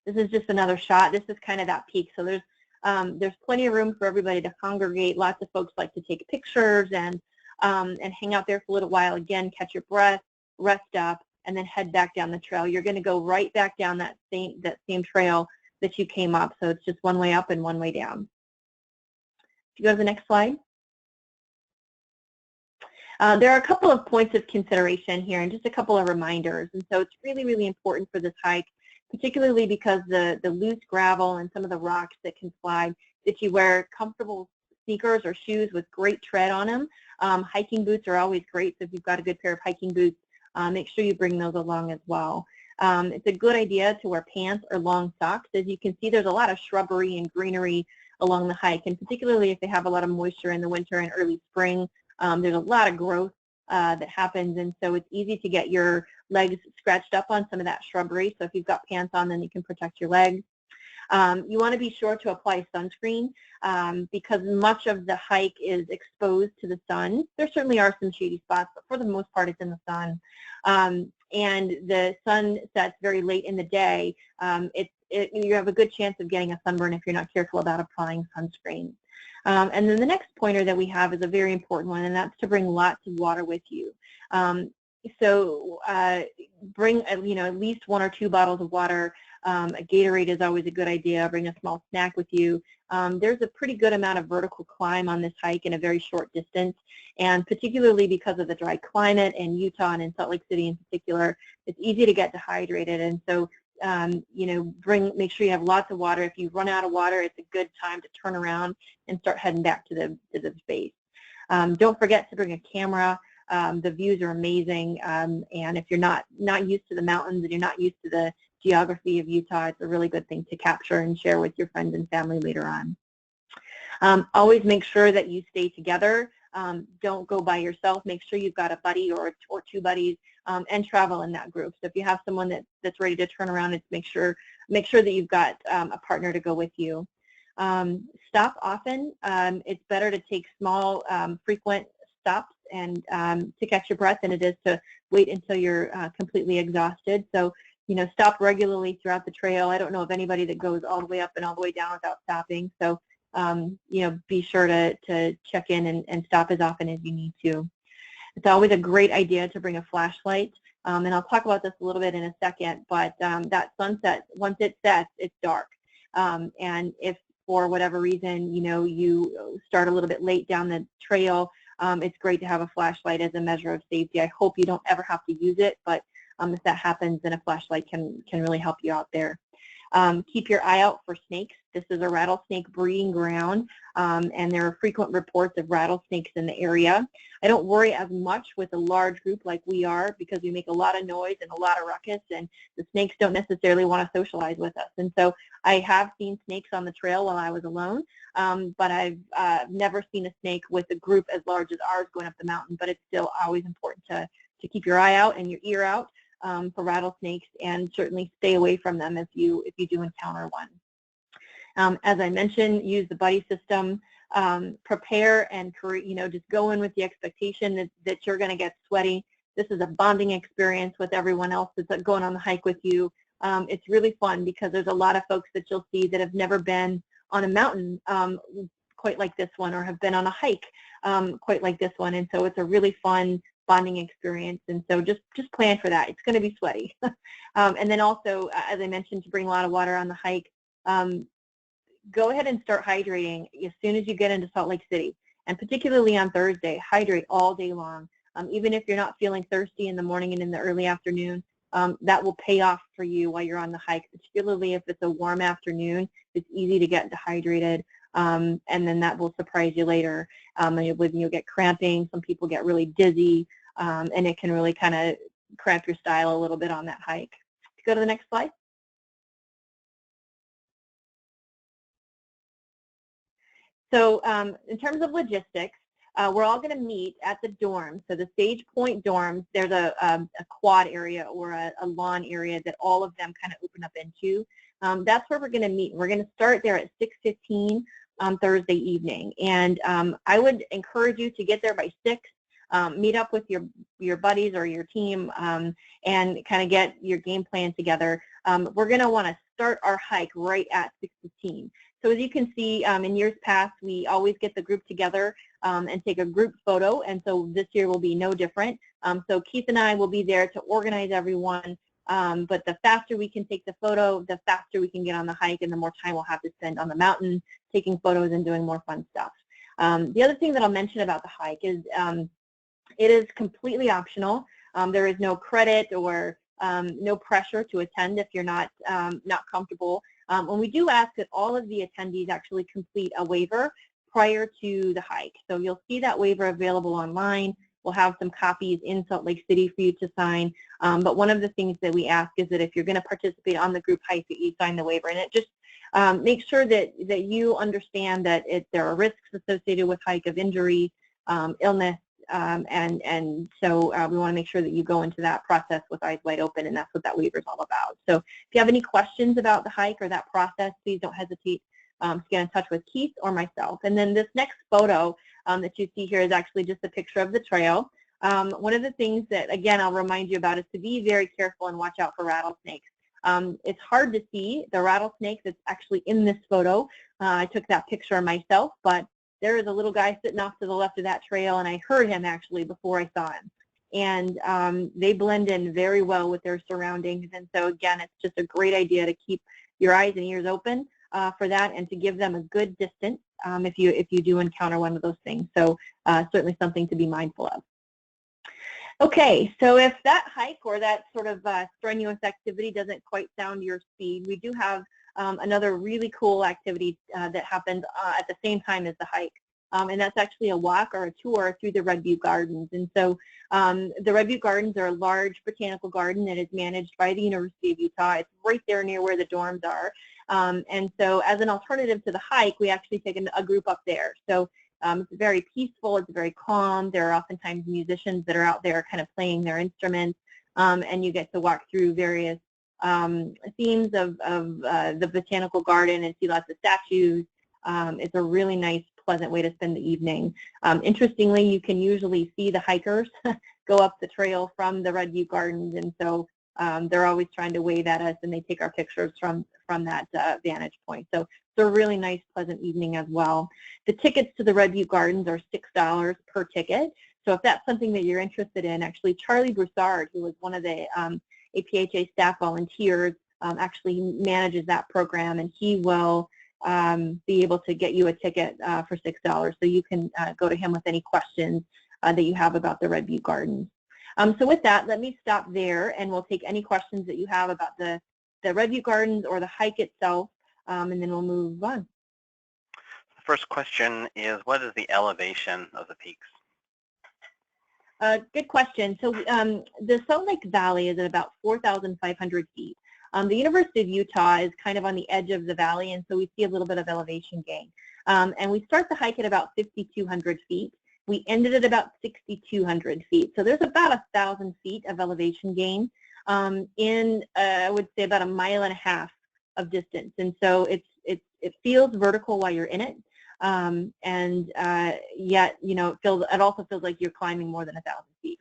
This is just another shot. This is kind of that peak. So there's plenty of room for everybody to congregate. Lots of folks like to take pictures and hang out there for a little while. Again, catch your breath, rest up, and then head back down the trail. You're going to go right back down that same trail that you came up. So it's just one way up and one way down. If you go to the next slide. There are a couple of points of consideration here and just a couple of reminders. And so it's really, really important for this hike, particularly because the loose gravel and some of the rocks that can slide, that you wear comfortable sneakers or shoes with great tread on them. Hiking boots are always great, so if you've got a good pair of hiking boots, make sure you bring those along as well. It's a good idea to wear pants or long socks. As you can see, there's a lot of shrubbery and greenery along the hike, and particularly if they have a lot of moisture in the winter and early spring, there's a lot of growth that happens, and so it's easy to get your legs scratched up on some of that shrubbery. So if you've got pants on, then you can protect your legs. You want to be sure to apply sunscreen because much of the hike is exposed to the sun. There certainly are some shady spots, but for the most part it's in the sun. And the sun sets very late in the day. You have a good chance of getting a sunburn if you're not careful about applying sunscreen. And then the next pointer that we have is a very important one, and that's to bring lots of water with you. So bring at least 1 or 2 bottles of water. A Gatorade is always a good idea. Bring a small snack with you. There's a pretty good amount of vertical climb on this hike in a very short distance, and particularly because of the dry climate in Utah and in Salt Lake City in particular, it's easy to get dehydrated. And so make sure you have lots of water. If you run out of water, it's a good time to turn around and start heading back to the base. Don't forget to bring a camera. The views are amazing, and if you're not used to the mountains and you're not used to the geography of Utah, it's a really good thing to capture and share with your friends and family later on. Always make sure that you stay together. Don't go by yourself. Make sure you've got a buddy or 2 buddies, and travel in that group. So if you have someone that's ready to turn around, make sure that you've got a partner to go with you. Stop often. It's better to take small, frequent stops and to catch your breath than it is to wait until you're completely exhausted. So stop regularly throughout the trail. I don't know of anybody that goes all the way up and all the way down without stopping. So be sure to check in and stop as often as you need to. It's always a great idea to bring a flashlight, and I'll talk about this a little bit in a second, but that sunset, once it sets, it's dark. And if for whatever reason, you start a little bit late down the trail, it's great to have a flashlight as a measure of safety. I hope you don't ever have to use it, but if that happens, then a flashlight can really help you out there. Keep your eye out for snakes. This is a rattlesnake breeding ground, and there are frequent reports of rattlesnakes in the area. I don't worry as much with a large group like we are because we make a lot of noise and a lot of ruckus, and the snakes don't necessarily want to socialize with us. And so I have seen snakes on the trail while I was alone, but I've never seen a snake with a group as large as ours going up the mountain, but it's still always important to keep your eye out and your ear out for rattlesnakes, and certainly stay away from them if you do encounter one. As I mentioned, use the buddy system. Prepare and just go in with the expectation that you're going to get sweaty. This is a bonding experience with everyone else that's going on the hike with you. It's really fun because there's a lot of folks that you'll see that have never been on a mountain quite like this one, or have been on a hike quite like this one, and so it's a really fun bonding experience, and so just plan for that. It's going to be sweaty. And then also, as I mentioned, to bring a lot of water on the hike. Go ahead and start hydrating as soon as you get into Salt Lake City, and particularly on Thursday, hydrate all day long. Even if you're not feeling thirsty in the morning and in the early afternoon, that will pay off for you while you're on the hike, particularly if it's a warm afternoon. It's easy to get dehydrated, and then that will surprise you later. You'll get cramping, some people get really dizzy, and it can really kind of cramp your style a little bit on that hike. Go to the next slide. So in terms of logistics, we're all going to meet at the dorms. So the Sage Point dorms, there's a quad area or a lawn area that all of them kind of open up into. That's where we're going to meet. We're going to start there at 6:15 on Thursday evening. And I would encourage you to get there by 6. Meet up with your buddies or your team and kind of get your game plan together. We're going to want to start our hike right at 6:15. So as you can see, in years past, we always get the group together and take a group photo, and so this year will be no different. So Keith and I will be there to organize everyone, but the faster we can take the photo, the faster we can get on the hike, and the more time we'll have to spend on the mountain taking photos and doing more fun stuff. The other thing that I'll mention about the hike is it is completely optional. There is no credit or no pressure to attend if you're not comfortable. And we do ask that all of the attendees actually complete a waiver prior to the hike. So you'll see that waiver available online. We'll have some copies in Salt Lake City for you to sign. But one of the things that we ask is that if you're going to participate on the group hike, that you sign the waiver. And it just makes sure that you understand that there are risks associated with hike of injury, illness, and so we want to make sure that you go into that process with eyes wide open, and that's what that waiver is all about. So if you have any questions about the hike or that process, please don't hesitate to get in touch with Keith or myself. And then this next photo that you see here is actually just a picture of the trail. One of the things that, again, I'll remind you about is to be very careful and watch out for rattlesnakes. It's hard to see the rattlesnake that's actually in this photo. I took that picture myself, but there is a little guy sitting off to the left of that trail, and I heard him actually before I saw him. And they blend in very well with their surroundings. And so, again, it's just a great idea to keep your eyes and ears open for that, and to give them a good distance if you do encounter one of those things. So certainly something to be mindful of. Okay, so if that hike or that sort of strenuous activity doesn't quite sound your speed, we do have another really cool activity that happens at the same time as the hike, and that's actually a walk or a tour through the Red Butte Gardens. And so the Red Butte Gardens are a large botanical garden that is managed by the University of Utah. It's right there near where the dorms are, and so as an alternative to the hike, we actually take a group up there. So it's very peaceful, it's very calm. There are oftentimes musicians that are out there kind of playing their instruments, and you get to walk through various themes of the botanical garden and see lots of statues. It's a really nice, pleasant way to spend the evening. Interestingly, you can usually see the hikers go up the trail from the Red Butte Gardens, and so they're always trying to wave at us, and they take our pictures from that vantage point. So it's a really nice, pleasant evening as well. The tickets to the Red Butte Gardens are $6 per ticket. So if that's something that you're interested in, actually Charlie Broussard, who was one of the APHA staff volunteers, actually manages that program, and he will be able to get you a ticket for $6. So you can go to him with any questions that you have about the Red Butte Gardens. So with that, let me stop there, and we'll take any questions that you have about the Red Butte Gardens or the hike itself. and then we'll move on. The first question is, what is the elevation of the peaks? Good question. So the Salt Lake Valley is at about 4,500 feet. The University of Utah is kind of on the edge of the valley, and so we see a little bit of elevation gain. And we start the hike at about 5,200 feet. We ended at about 6,200 feet. So there's about 1,000 feet of elevation gain in, I would say, about 1.5 miles of distance. And so it feels vertical while you're in it. And yet, you know, it also feels like you're climbing more than 1,000 feet.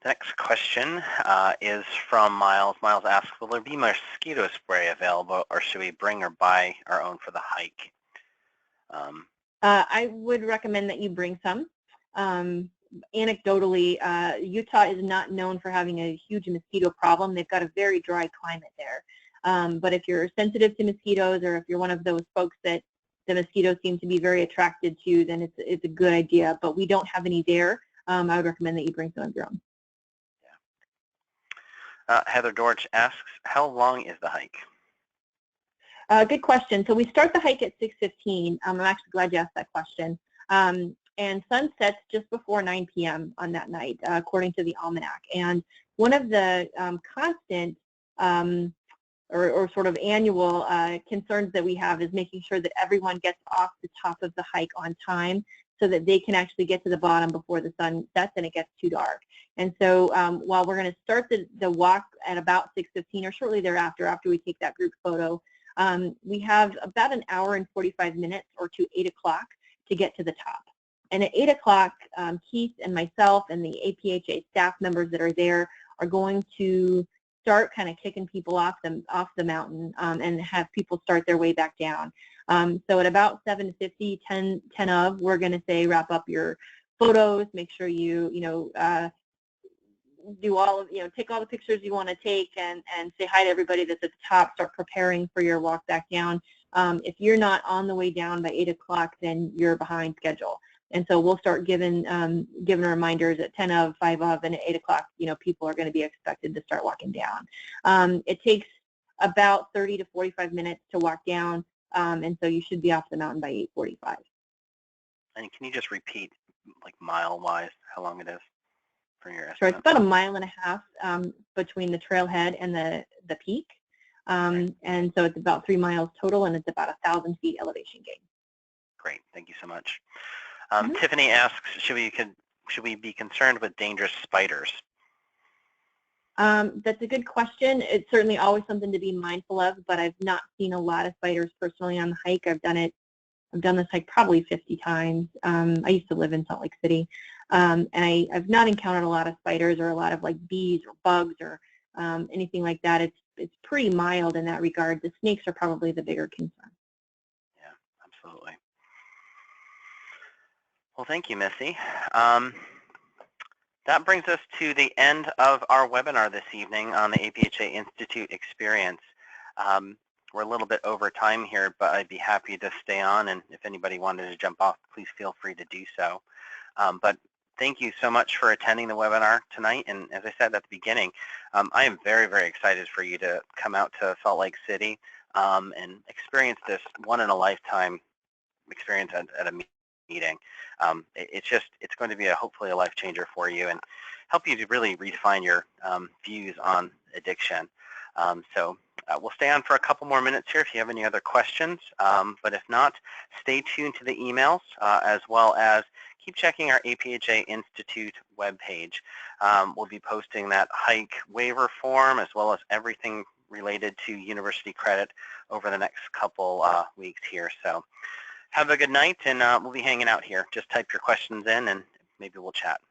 Next question is from Miles. Miles asks, will there be mosquito spray available, or should we bring or buy our own for the hike? I would recommend that you bring some. Anecdotally, Utah is not known for having a huge mosquito problem. They've got a very dry climate there. But if you're sensitive to mosquitoes, or if you're one of those folks that the mosquitoes seem to be very attracted to, then it's a good idea. But we don't have any there. I would recommend that you bring some of your own. Yeah. Heather Dorch asks, how long is the hike? Good question. So we start the hike at 6:15. I'm actually glad you asked that question. And sun sets just before 9 p.m. on that night, according to the almanac. And one of the constant or sort of annual concerns that we have is making sure that everyone gets off the top of the hike on time so that they can actually get to the bottom before the sun sets and it gets too dark. And so while we're going to start the walk at about 6:15 or shortly thereafter, after we take that group photo, we have about 1 hour and 45 minutes or to 8 o'clock to get to the top. And at 8 o'clock, Keith and myself and the APhA staff members that are there are going to start kind of kicking people off the mountain and have people start their way back down. So at about 7:50, 10 of, we're going to say wrap up your photos, make sure you do all of, take all the pictures you want to take and say hi to everybody that's at the top, start preparing for your walk back down. If you're not on the way down by 8 o'clock, then you're behind schedule. And so we'll start giving reminders at 10 of, 5 of, and at 8 o'clock, people are going to be expected to start walking down. It takes about 30 to 45 minutes to walk down, and so you should be off the mountain by 8:45. And can you just repeat, like mile-wise, how long it is for your estimate? Sure, it's about 1.5 miles between the trailhead and the peak, and so it's about 3 miles total, and it's about 1,000 feet elevation gain. Great, thank you so much. Tiffany asks, should we be concerned with dangerous spiders? That's a good question. It's certainly always something to be mindful of, but I've not seen a lot of spiders personally on the hike. I've done this hike probably 50 times. I used to live in Salt Lake City, and I've not encountered a lot of spiders or a lot of like bees or bugs or anything like that. It's pretty mild in that regard. The snakes are probably the bigger concern. Yeah, absolutely. Well, thank you, Missy. That brings us to the end of our webinar this evening on the APhA Institute experience. We're a little bit over time here, but I'd be happy to stay on, and if anybody wanted to jump off, please feel free to do so. But thank you so much for attending the webinar tonight, and as I said at the beginning, I am very, very excited for you to come out to Salt Lake City and experience this one-in-a-lifetime experience at a meeting. It's going to be hopefully a life changer for you and help you to really redefine your views on addiction. So we'll stay on for a couple more minutes here if you have any other questions, but if not, stay tuned to the emails as well as keep checking our APhA Institute webpage. We'll be posting that hike waiver form as well as everything related to university credit over the next couple weeks here. So have a good night, and we'll be hanging out here. Just type your questions in, and maybe we'll chat.